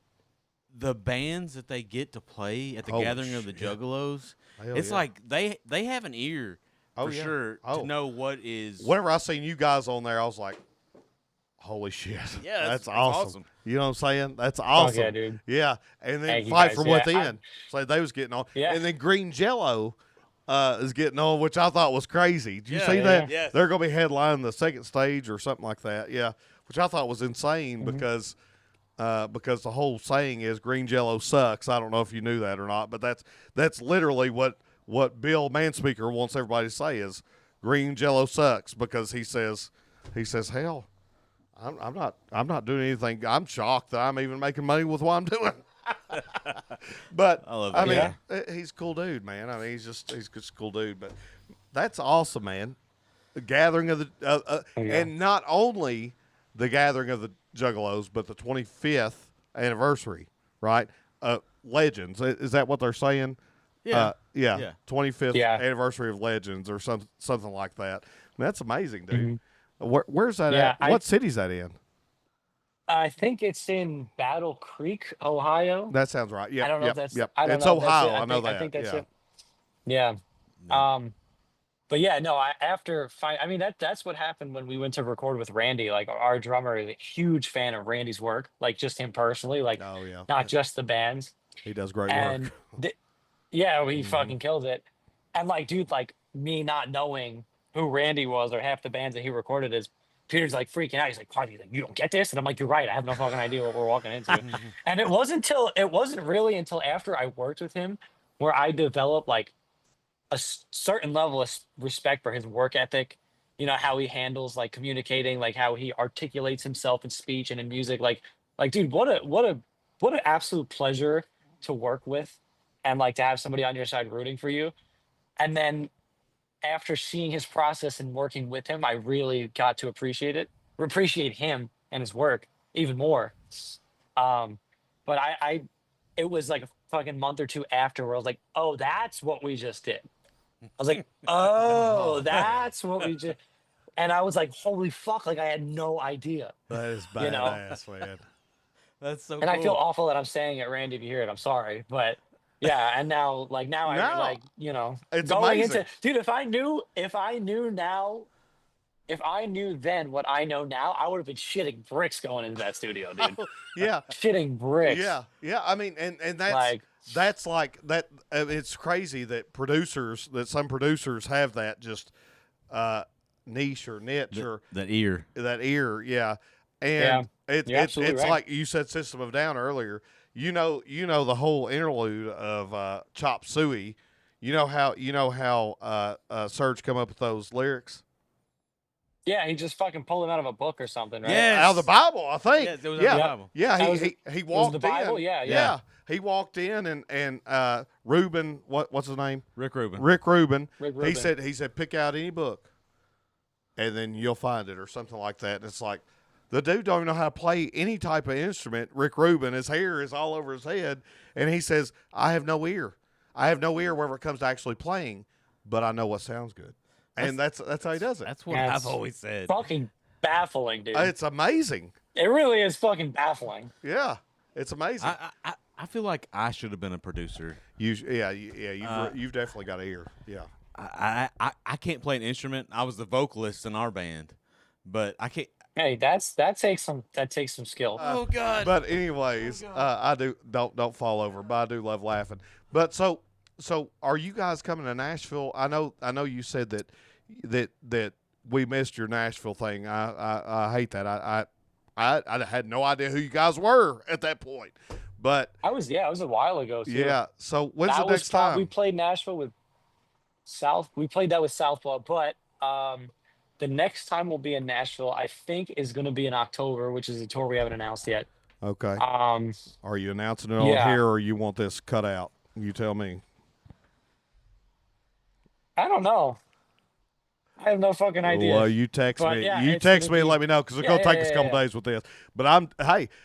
B: the bands that they get to play at the
C: Holy
B: Gathering of the
C: shit.
B: Juggalos,
C: Hell
B: it's
C: yeah.
B: like they have an ear
C: Oh,
B: for
C: yeah.
B: sure
C: Oh.
B: to know what is.
C: Whenever I seen you guys on there, I was like, Holy shit.
B: Yeah,
C: that's
B: that's
C: awesome.
B: awesome.
C: You know what I'm saying? That's awesome.
D: yeah, dude.
C: Yeah. And then
D: Thank you,
C: Fight
D: guys.
C: from
D: Yeah,
C: Within. So they was getting on.
D: Yeah.
C: And then Green Jello is getting on, which I thought was crazy. Did you
B: Yeah,
C: see
B: yeah,
C: that?
B: yes.
C: They're going to be headlining the second stage or something like that. Yeah. Which I thought was insane because the whole saying is Green Jello sucks. I don't know if you knew that or not, but that's literally what Bill Manspeaker wants everybody to say is Green Jello sucks, because he says hell, I'm not doing anything. I'm shocked that I'm even making money with what I'm doing. But
B: I love
C: I
B: that.
C: mean, he's a cool dude, man. I mean, he's just a cool dude. But that's awesome, man. The gathering of the and not only the gathering of the Juggalos, but the 25th anniversary, right? Legends, is that what they're saying?
B: Yeah.
C: Yeah. 25th
D: Yeah.
C: anniversary of Legends or something like that. I mean, that's amazing, dude. Where's that
D: Yeah,
C: at? What city's that in?
D: I think it's in Battle Creek, Ohio.
C: That sounds right. Yep,
D: I don't know
C: yep,
D: if that's.
C: yep.
D: I don't
C: It's
D: know if that's it.
C: Ohio. I know that.
D: I think that's
C: yeah.
D: it. Yeah. But yeah, no. I mean, that's what happened when we went to record with Randy. Like our drummer is a huge fan of Randy's work, like just him personally, like
C: Oh yeah.
D: not just the bands.
C: He does great
D: And
C: work.
D: yeah, he fucking kills it. And like, dude, like me not knowing who Randy was or half the bands that he recorded is. Peter's like freaking out. He's like, "Quasi, you don't get this?" And I'm like, "You're right. I have no fucking idea what we're walking into." And it wasn't really until after I worked with him where I developed like a certain level of respect for his work ethic. You know how he handles like communicating, like how he articulates himself in speech and in music. Like, dude, what an absolute pleasure to work with, and like to have somebody on your side rooting for you. And then after seeing his process and working with him, I really got to appreciate him and his work even more. Um, but it was like a fucking month or two after where I was like, oh, that's what we just did. I was like, oh, that's what we just, and I was like, holy fuck, like I had no idea.
C: That is
D: You know?
C: badass, man.
B: That's so
D: And
B: cool.
D: I feel awful that I'm saying it, Randy, if you hear it, I'm sorry. But yeah, and now I
C: No,
D: like, you know,
C: it's
D: going
C: amazing.
D: into, dude, if I knew then what I know now, I would have been shitting bricks going into that studio, dude.
C: Yeah.
D: Shitting bricks.
C: Yeah. I mean, and that's
D: Like,
C: that's like that. It's crazy that some producers have that just niche or niche or
B: that ear.
C: that ear. Yeah,
D: Yeah,
C: and
D: you're absolutely
C: it's
D: right.
C: like you said, System of a Down earlier. You know the whole interlude of Chop Suey. You know how Serge come up with those lyrics.
D: yeah, he just fucking pulled them out of a book or something, right?
B: Yes.
C: Out of the Bible, I think.
B: Yes, it was out of
C: yeah,
B: the Bible.
C: yeah.
D: That was
C: He
D: it was
C: walked
D: the Bible?
C: in.
D: Yeah.
C: He walked in and Reuben, what's his name?
B: Rick Rubin.
C: Rick Rubin.
D: Rick
C: He
D: Rubin.
C: said pick out any book, and then you'll find it or something like that. And it's like the dude don't even know how to play any type of instrument. Rick Rubin, his hair is all over his head, and he says, "I have no ear. I have no ear whenever it comes to actually playing, but I know what sounds good." And that's how he does it.
B: That's what
D: That's
B: I've always said.
D: Fucking baffling, dude.
C: It's amazing.
D: It really is fucking baffling.
C: Yeah, it's amazing.
B: I feel like I should have been a producer.
C: You've definitely got an ear. Yeah.
B: I can't play an instrument. I was the vocalist in our band, but I can't.
D: Hey, that takes some skill.
B: Oh God!
C: But anyways, I don't fall over, but I do love laughing. But so are you guys coming to Nashville? I know you said that we missed your Nashville thing. I hate that. I had no idea who you guys were at that point. But
D: I was a while ago too.
C: yeah. So when's
D: That
C: the
D: was
C: next time?
D: We played Nashville with South. We played that with Southpaw, but the next time we'll be in Nashville, I think, is going to be in October, which is a tour we haven't announced yet.
C: Okay.
D: Um,
C: Are you announcing it on
D: yeah.
C: here, or you want this cut out? You tell me.
D: I don't know. I have no fucking idea.
C: Well, you text
D: But,
C: me.
D: yeah,
C: You
D: it's
C: text
D: gonna
C: me and
D: be-
C: let me know because it's
D: Yeah,
C: gonna take us a
D: yeah,
C: couple
D: yeah.
C: days with this. But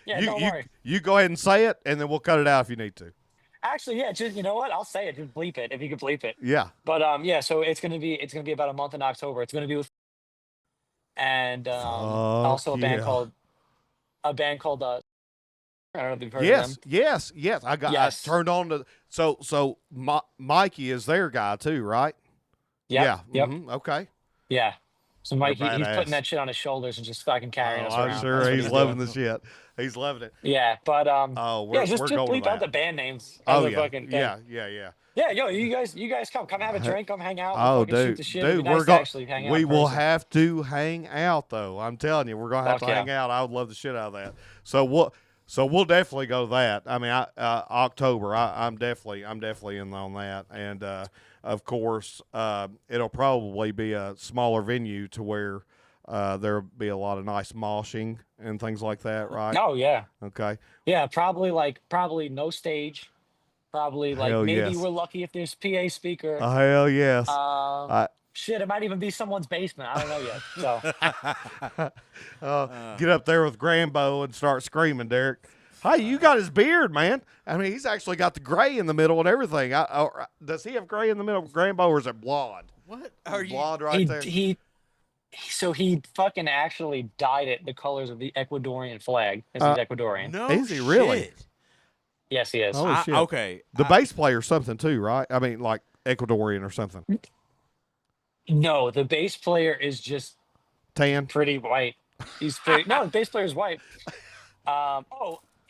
D: Yeah,
C: you
D: don't worry.
C: you go ahead and say it, and then we'll cut it out if you need to.
D: Actually, yeah, just you know what? I'll say it. Just bleep it if you could bleep it.
C: Yeah.
D: But yeah, so it's gonna be about a month in October. It's gonna be with and also a band called I don't know if you've heard of them.
C: Yes. I
D: Yes.
C: turned on to Mikey is their guy too, right?
D: Yep,
C: Yeah.
D: Yep.
C: Okay.
D: Yeah. So
C: They're
D: Mike, he's putting
C: badass.
D: that shit on his shoulders and just fucking carrying
C: Oh,
D: us
C: I'm
D: around.
C: sure
D: That's what
C: he's
D: he's
C: loving
D: doing.
C: the shit. He's loving it.
D: Yeah, but
C: Oh,
D: yeah,
C: we're
D: just
C: going to
D: bleep out the
C: that.
D: band names as
C: Oh
D: a
C: yeah,
D: fucking thing.
C: yeah.
D: Yeah, yo, you guys come have a drink, come hang out, we'll
C: Oh,
D: fucking shoot the shit. It'd
C: dude,
D: be nice to actually hang out
C: we
D: in
C: will
D: person.
C: have to hang out though. I'm telling you, we're gonna have
D: Fuck
C: to
D: yeah.
C: hang out. I would love the shit out of that. So we'll definitely go to that. I mean, October. I'm definitely in on that, and of course, it'll probably be a smaller venue to where there'll be a lot of nice moshing and things like that, right?
D: Oh yeah.
C: Okay.
D: Yeah, probably no stage. Probably like
C: Hell
D: maybe
C: yes.
D: we're lucky if there's PA speaker.
C: Hell yes.
D: Um
C: I,
D: Shit, it might even be someone's basement. I don't know yet. So
C: get up there with Grambo and start screaming, Derek. Hey, you got his beard, man. I mean, he's actually got the gray in the middle and everything. Does he have gray in the middle of Grambo, or is it blonde?
B: What are you?
C: Blonde right there.
D: he fucking actually dyed it the colors of the Ecuadorian flag, as he's Ecuadorian.
B: No,
C: Is he really?
B: shit.
D: Yes, he is.
C: Holy shit.
B: Okay.
C: The bass player something too, right? I mean, like Ecuadorian or something.
D: No, the bass player is just
C: Tan.
D: pretty white. No, the bass player is white.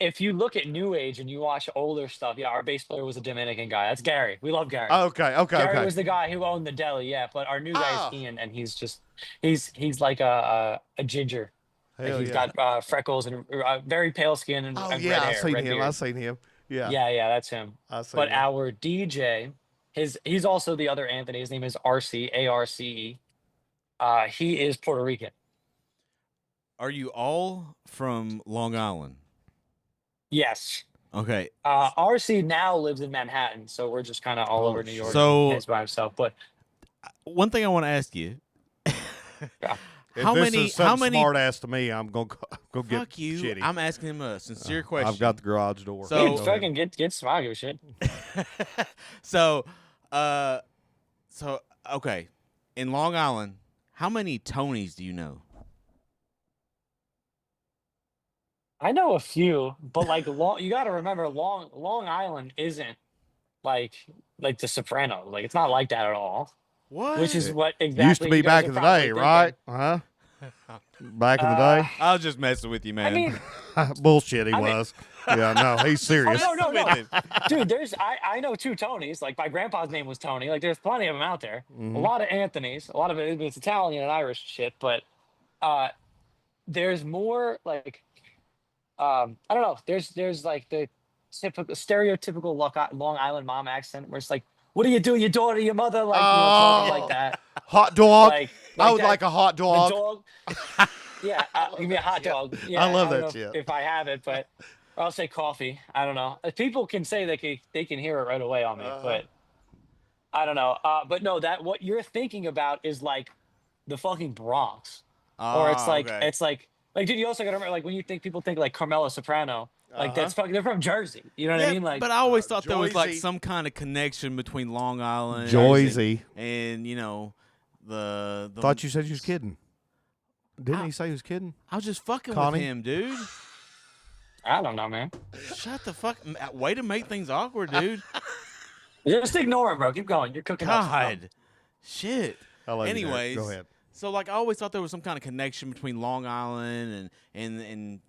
D: If you look at New Age and you watch older stuff, yeah, our bass player was a Dominican guy. That's Gary. We love Gary.
C: Okay.
D: Gary was the guy who owned the deli, yeah. But our new guy is Ian, and he's like a ginger. Like
C: Hell
D: he's
C: yeah.
D: got freckles and very pale skin and,
C: Oh
D: and
C: yeah,
D: red
C: I've
D: hair.
C: seen
D: red
C: him.
D: beard.
C: I've seen him. Yeah.
D: Yeah, that's him.
C: I've seen
D: But
C: him.
D: our DJ, he's also the other Anthony. His name is RC, ARCE. He is Puerto Rican.
B: Are you all from Long Island?
D: Yes.
B: Okay.
D: RC now lives in Manhattan, so we're just kind of all over New York.
B: So-
D: he's by himself. But
B: One thing I want to ask you.
D: Yeah.
C: If
B: How
C: this
B: many?
C: is
B: How
C: something
B: many?
C: smart ass to me, I'm gonna go get
B: Fuck you.
C: shitty.
B: I'm asking him a sincere question.
C: I've got the garage door.
B: So-
D: dude, fucking get smart with shit.
B: so, okay. In Long Island, how many Tonys do you know?
D: I know a few, but like you got to remember, Long Island isn't like the Sopranos. Like it's not like that at all.
B: What?
D: Which is what exactly
C: Used to be
D: you guys
C: back
D: are
C: in the
D: probably
C: day,
D: thinking.
C: right? Huh? Back in the day.
B: I was just messing with you, man.
D: I mean,
C: Bullshit he
D: I mean-
C: was. Yeah, no, he's serious.
D: oh, no,
B: With him.
D: dude. I know two Tonys. Like my grandpa's name was Tony. Like there's plenty of them out there.
C: Mhm.
D: A lot of Anthony's. A lot of it's Italian and Irish shit. But there's more like I don't know. There's like the stereotypical Long Island mom accent where it's like, "What do you do, your daughter, your mother?" Like talking like that.
C: Hot dog.
D: Like
C: I would
D: that.
C: like a hot
D: The
C: dog.
D: dog. Yeah, give me a hot dog. Yeah,
C: I love
D: don't
C: that
D: know
C: shit.
D: If I have it, but or I'll say coffee. I don't know. People can say they can hear it right away on me, but I don't know. But no, that what you're thinking about is like the fucking Bronx, or it's like
B: okay.
D: dude. You also got to remember like when you think people think like Carmela Soprano, like that's fucking. They're from Jersey. You know what I mean? Like,
B: but I always thought there was like
C: Joyzy.
B: some kind of connection between Long Island
C: Joyzy.
B: and the.
C: Thought you said you was kidding. Didn't he say he was kidding?
B: I was just fucking
C: Connie?
B: with him, dude.
D: I don't know, man.
B: Shut the fuck. Way to make things awkward, dude.
D: Just ignore him, bro. Keep going. You're cooking up some stuff.
B: God, shit.
C: I love you, Derek.
B: Anyways,
C: Go ahead.
B: So like I always thought there was some kind of connection between Long Island and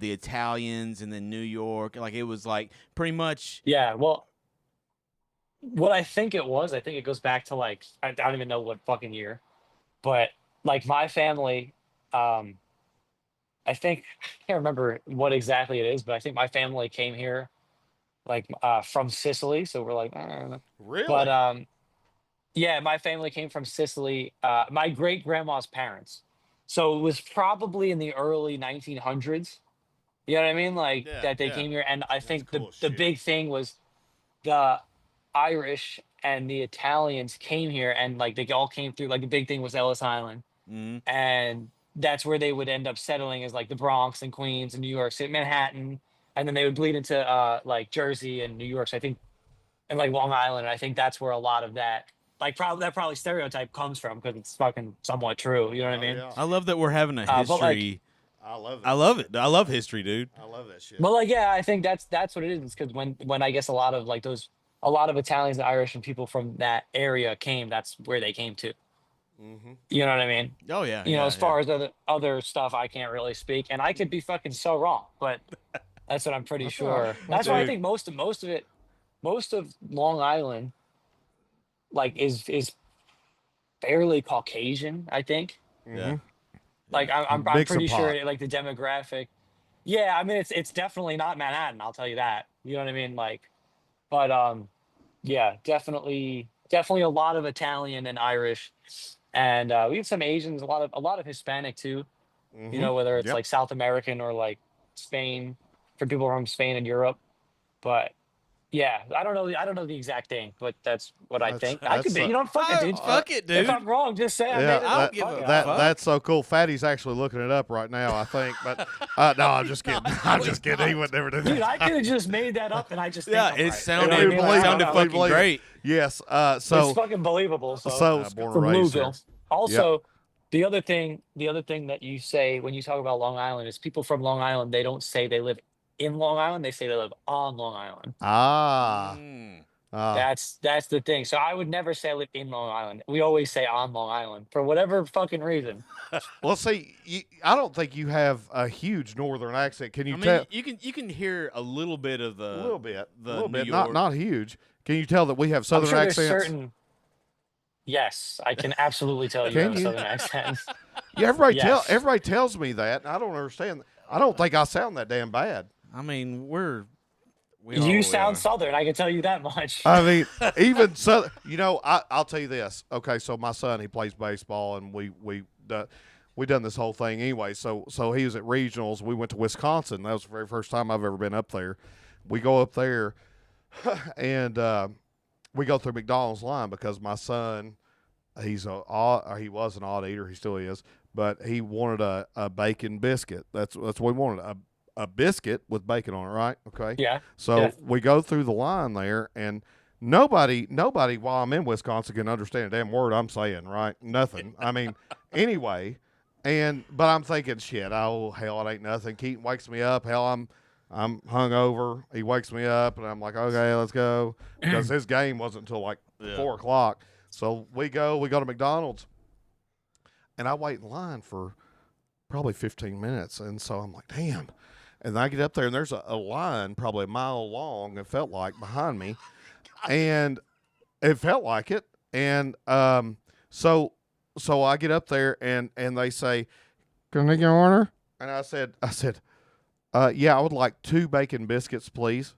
B: the Italians and then New York. Like it was like pretty much.
D: Yeah, well, what I think it goes back to like I don't even know what fucking year, but like my family, I think I can't remember what exactly it is, but I think my family came here like from Sicily, so we're like,
C: Really?
D: but yeah, my family came from Sicily. My great grandma's parents, so it was probably in the early 1900s. You know what I mean? Like
B: Yeah,
D: that they
B: yeah.
D: came here, and I think
C: cool
D: the
C: shit.
D: big thing was the Irish and the Italians came here, and like they all came through. Like the big thing was Ellis Island,
B: Mhm.
D: and that's where they would end up settling as like the Bronx and Queens and New York City, Manhattan, and then they would bleed into like Jersey and New York. So I think, and like Long Island. I think that's where a lot of that probably stereotype comes from because it's fucking somewhat true. You know what I mean?
C: Yeah.
B: I love that we're having a
D: but, like-
B: history.
C: I love it.
B: I love it. I love history, dude.
C: I love that shit.
D: But like, yeah, I think that's what it is. Because when I guess a lot of Italians and Irish and people from that area came, that's where they came to.
C: Mm-hmm.
D: You know what I mean?
B: Oh yeah.
D: You know,
B: Yeah,
D: as far as other stuff, I can't really speak, and I could be fucking so wrong, but that's what I'm pretty
C: That's all right.
D: sure.
C: That's
D: That's why I
B: Dude.
D: think most of it, most of Long Island, like is fairly Caucasian. I think.
B: yeah.
C: Mm-hmm.
B: Yeah.
D: Like I'm
C: Mix and
D: pretty sure
C: pot.
D: like the demographic. Yeah, I mean it's definitely not Manhattan. I'll tell you that. You know what I mean? Like, but yeah, definitely a lot of Italian and Irish, and we have some Asians, a lot of Hispanic too. You
C: Mm-hmm.
D: know, whether it's
C: Yep.
D: like South American or like Spain for people from Spain and Europe. But yeah, I don't know the exact thing, but that's what I think. I could
C: That's
D: be, fuck it, dude.
B: Fuck it,
D: If
B: dude.
D: I'm wrong, just say I made
C: yeah.
D: it
B: I
D: up.
B: don't give
D: Fuck
B: a
D: it, I
C: That
D: don't know.
B: fuck.
C: that's so cool. Fatty's actually looking it up right now, I think. But no, I'm just kidding. I'm just kidding. He would never do
D: Dude,
C: that.
D: I could have just made that up, and I just think
B: Yeah,
D: I'm
B: it
D: right.
B: sounded
D: You know what I mean? Like, I don't
B: sounded
D: know.
B: fucking
C: Believe it.
B: great.
C: Yes.
D: It's
C: So
D: fucking believable. So
C: born and
D: from
C: raised here.
D: Louisville. Also, the other thing that you say when you talk about Long Island is people from Long Island, they don't say they live in Long Island, they say they live on Long Island.
C: Ah.
B: Mm.
D: That's the thing. So I would never say I live in Long Island. We always say on Long Island for whatever fucking reason.
C: Well, see, I don't think you have a huge northern accent. Can you
B: I mean,
C: tell?
B: you can hear a little bit of the
C: A little bit.
B: the
C: A little
B: New
C: bit.
B: York.
C: Not huge. Can you tell that we have
D: I'm
C: southern
D: sure there's
C: accents?
D: certain. Yes, I can absolutely tell you
C: Can
D: have a
C: you?
D: southern accent.
C: Yeah,
D: Yes.
C: everybody tells me that, and I don't understand. I don't think I sound that damn bad.
B: I mean, we
D: You
B: are.
D: sound southern, I can tell you that much.
C: I mean, even so, I'll tell you this. Okay, so my son, he plays baseball, and we done this whole thing anyway. So he was at regionals. We went to Wisconsin. That was the very first time I've ever been up there. We go up there, and we go through McDonald's line because my son, he was an odd eater. He still is, but he wanted a bacon biscuit. That's what he wanted. A biscuit with bacon on it, right? Okay.
D: Yeah.
C: So
D: Yeah.
C: we go through the line there, and nobody while I'm in Wisconsin can understand a damn word I'm saying, right? Nothing. I mean, anyway, but I'm thinking, shit, oh hell, it ain't nothing. Keaton wakes me up. Hell, I'm hungover. He wakes me up, and I'm like, okay, let's go, because his game wasn't until like 4:00. So we go to McDonald's, and I wait in line for probably 15 minutes, and so I'm like, damn. And then I get up there, and there's a line probably a mile long, it felt like, behind me. And it felt like it. And so I get up there, and they say, can I get an order? And I said, yeah, I would like 2 bacon biscuits, please.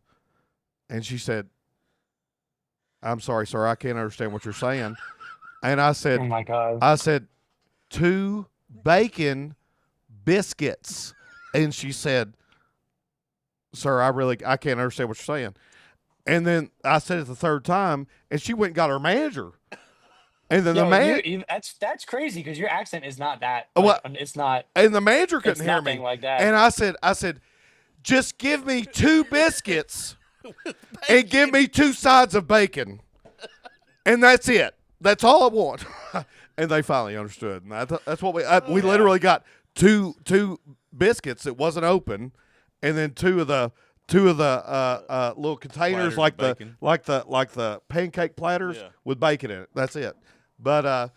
C: And she said, I'm sorry, sir, I can't understand what you're saying. And I
D: Oh
C: said,
D: my God.
C: 2 bacon biscuits. And she said, sir, I can't understand what you're saying. And then I said it the third time, and she went and got her manager. And then
D: Yo,
C: the man,
D: that's crazy because your accent is not that.
C: Well,
D: It's not.
C: and the manager
D: It's
C: couldn't hear
D: nothing
C: me.
D: like that.
C: And I said, just give me 2 biscuits and give me 2 sides of bacon, and that's it. That's all I want. And they finally understood, and that's what we literally got two biscuits that wasn't open, and then two of the little containers
B: Platters
C: like
B: of
C: the pancake platters
B: Yeah.
C: with bacon in it. That's it. But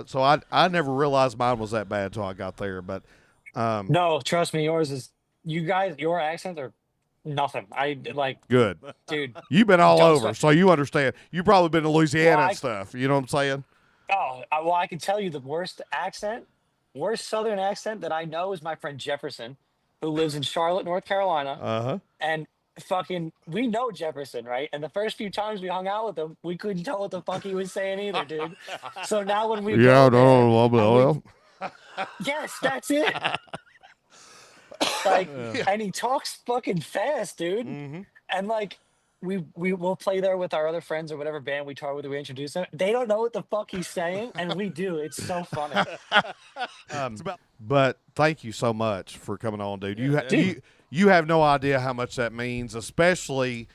C: so I never realized mine was that bad until I got there. But
D: No, trust me, yours is. You guys, your accents are nothing. I like,
C: good.
D: dude.
C: You've been all
D: Don't
C: over,
D: start-
C: so you understand. You've probably been to Louisiana
D: Well,
C: and stuff. You know what I'm saying?
D: Well, I can tell you the worst Southern accent that I know is my friend Jefferson, who lives in Charlotte, North Carolina,
C: Uh-huh.
D: and fucking we know Jefferson, right? And the first few times we hung out with him, we couldn't tell what the fuck he was saying either, dude. So now when we
C: Yeah,
D: go there,
C: no,
D: and
C: well.
D: yes, that's it. Like, and he talks fucking fast, dude.
C: Mm-hmm.
D: And like, we will play there with our other friends or whatever band we tour with. We introduce them. They don't know what the fuck he's saying, and we do. It's so funny.
C: But thank you so much for coming on, dude.
D: Dude.
C: You have no idea how much that means, especially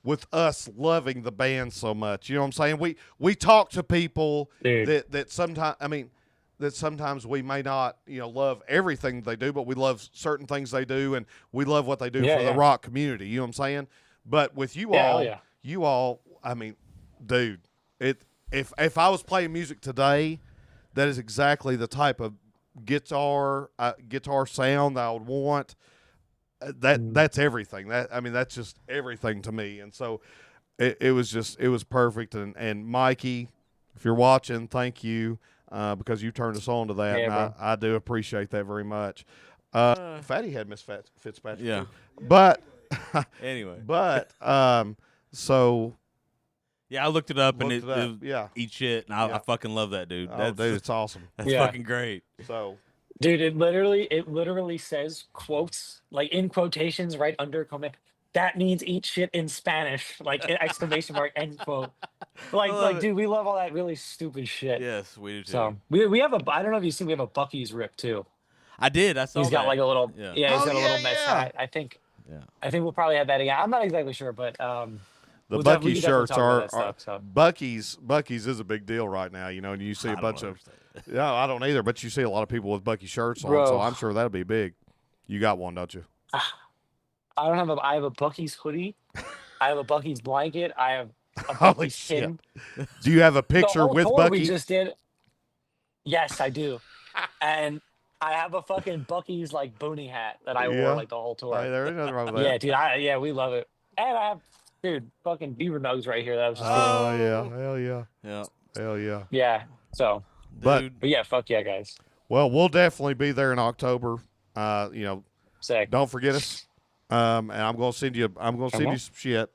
C: with us loving the band so much. You know what I'm saying? We talk to people
D: Dude.
C: that sometimes we may not, love everything they do, but we love certain things they do, and we love what they do
D: Yeah,
C: for the
D: yeah.
C: rock community. You know what I'm saying? But with you
D: Yeah,
C: all,
D: hell yeah.
C: I mean, dude, if I was playing music today, that is exactly the type of guitar sound that I would want. That's everything. That's just everything to me. And so it was perfect. And Mikey, if you're watching, thank you because you turned us on to that.
D: Yeah,
C: and
D: bro.
C: I do appreciate that very much. Fatty had Miss Fitzpatrick.
B: Yeah.
C: Too. But
B: Anyway.
C: So
B: Yeah, I looked it up and
C: Looked
B: it,
C: it up,
B: it
C: yeah.
B: eat shit, and I fucking love that dude.
C: oh, dude, it's awesome.
B: That's
D: Yeah.
B: fucking great.
C: So
D: Dude, it literally says quotes, like in quotations right under comment. That means eat shit in Spanish, like exclamation mark, end quote.
B: love it.
D: Dude, we love all that really stupid shit.
B: Yes, we do too.
D: So we have I don't know if you've seen, we have a Bucky's rip too.
B: I did. I saw
D: He's got
B: that.
D: like a little,
B: Yeah.
D: yeah, he's
C: Oh,
D: got a
C: yeah,
D: little mesh
C: yeah.
D: hat. I think
B: Yeah.
D: we'll probably have that again. I'm not exactly sure, but
C: the
D: we
C: Bucky
D: can definitely
C: shirts
D: talk about that
C: are
D: stuff, so.
C: Bucky's is a big deal right now, you know, and you see a
B: I don't
C: bunch of
B: understand.
C: no, I don't either, but you see a lot of people with Bucky shirts on,
D: Bro.
C: so I'm sure that'll be big. You got one, don't you?
D: I have a Bucky's hoodie. I have a Bucky's blanket. I have a
C: Holy
D: Bucky's
C: shit.
D: pin.
C: Do you have a
D: The
C: picture
D: whole
C: with
D: tour
C: Bucky?
D: we just did. Yes, I do. And I have a fucking Bucky's like boonie hat that I
C: Yeah.
D: wore like the whole tour.
C: Hey, there ain't nothing wrong with
D: Yeah,
C: that.
D: dude. We love it. And I have, dude, fucking beaver nugs right here that I was just feeling.
C: Oh yeah, hell yeah,
B: Yeah.
C: hell yeah.
D: Yeah. So,
C: But
B: Dude.
D: but yeah, fuck yeah, guys.
C: well, we'll definitely be there in October. You know,
D: Sick.
C: don't forget us. And I'm gonna send you some shit.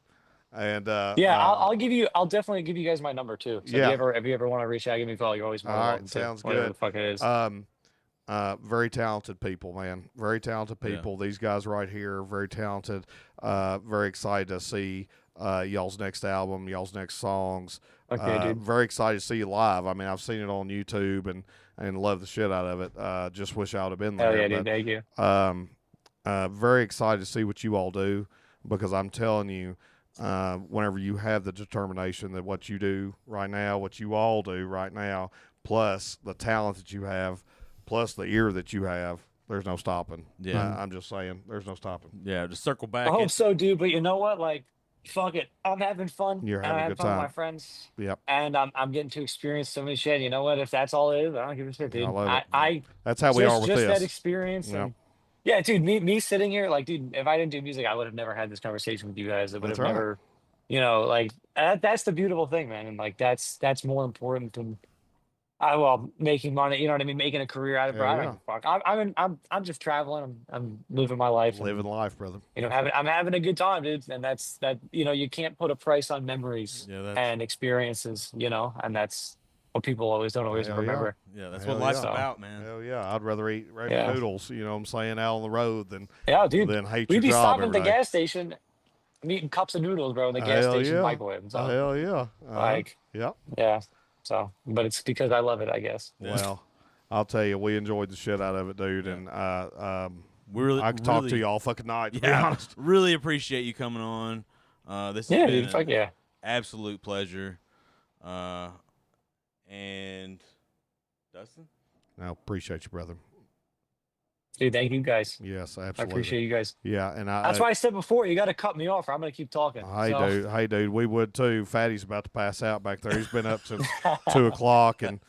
C: And
D: Yeah, I'll definitely give you guys my number too. So
C: Yeah.
D: if you ever want to reach out, give me a call. You're always more
C: All
D: than
C: right,
D: welcome to.
C: sounds
D: Whatever
C: good.
D: the fuck it is.
C: Very talented people, man. Very talented
B: Yeah.
C: people. These guys right here, very talented. Very excited to see y'all's next album, y'all's next songs.
D: Okay, dude.
C: Very excited to see you live. I mean, I've seen it on YouTube and love the shit out of it. Just wish I would have been there.
D: Hell yeah,
C: but,
D: dude. Thank you.
C: very excited to see what you all do because I'm telling you, whenever you have the determination that what you do right now, what you all do right now, plus the talent that you have, plus the ear that you have, there's no stopping.
B: Yeah.
C: I'm just saying, there's no stopping.
B: Yeah, just circle back.
D: I hope so, dude. But you know what? Like, fuck it. I'm having fun.
C: You're
D: and
C: having
D: I'm
C: a
D: having
C: good
D: fun with
C: time.
D: my friends.
C: Yep.
D: And I'm getting to experience so many shit. You know what? If that's all it is, I don't give a shit, dude.
C: I love it.
D: I
C: That's how we are with
D: just that
C: this.
D: experience.
C: Yep.
D: And yeah, dude, me sitting here, like, dude, if I didn't do music, I would have never had this conversation with you guys. I would
C: That's
D: have
C: right.
D: never, like that's the beautiful thing, man. And like that's more important than making money. You know what I mean? Making a career out of it.
C: Hell
D: I don't
C: yeah.
D: give a fuck. I'm just traveling. I'm living my life. and,
C: Living life, brother.
D: I'm having a good time, dude. And that's that. You can't put a price on memories
B: Yeah, that's
D: and experiences. And that's what people don't always
C: Hell yeah.
D: remember.
B: that's
C: Hell
B: what life's
C: yeah.
B: about, man.
C: Hell yeah. I'd rather eat ramen
D: Yeah.
C: noodles, you know what I'm saying, out on the road than
D: Yeah, dude.
C: hate
D: We'd
C: your
D: be
C: job
D: stopping at
C: every
D: the
C: day.
D: gas station, and eating cups of noodles, bro, in the gas
C: Hell
D: station
C: yeah.
D: microwave. So,
C: Hell yeah.
D: like,
C: Yep.
D: yeah. So, but it's because I love it, I guess.
C: Well, I'll tell you, we enjoyed the shit out of it, dude, and
B: We really,
C: I could talk to
B: really-
C: you all fucking night, to be
B: Yeah,
C: honest.
B: really appreciate you coming on. This has
D: Yeah,
B: been
D: dude. Fuck
B: an
D: yeah.
B: absolute pleasure. And Dustin?
C: No, appreciate you, brother.
D: Dude, thank you guys.
C: Yes,
D: I
C: absolutely.
D: appreciate you guys.
C: Yeah, and
D: That's why I said before, you got to cut me off, or I'm going to keep talking.
C: Hey, dude, we would too. Fatty's about to pass out back there. He's been up since 2:00, and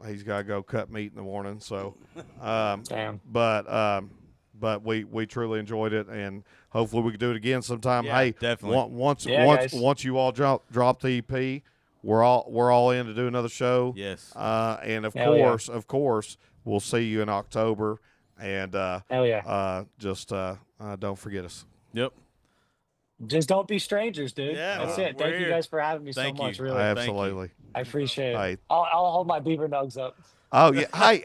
C: he's got to go cut meat in the morning. So,
D: Damn.
C: but we truly enjoyed it, and hopefully we can do it again sometime.
B: Yeah,
C: Hey,
B: definitely.
C: once you all drop the EP, we're all in to do another show.
B: Yes.
C: And of
D: Hell yeah.
C: course, we'll see you in October. And
D: Hell yeah.
C: just don't forget us.
B: Yep.
D: Just don't be strangers, dude.
B: Yeah,
D: That's
B: we're
D: it. Thank you
B: here.
D: guys for having me
B: Thank
D: so much,
B: you.
D: really.
B: Thank you.
C: Absolutely.
D: I appreciate it.
C: Hey.
D: I'll hold my beaver nugs up.
C: Oh yeah. Hey,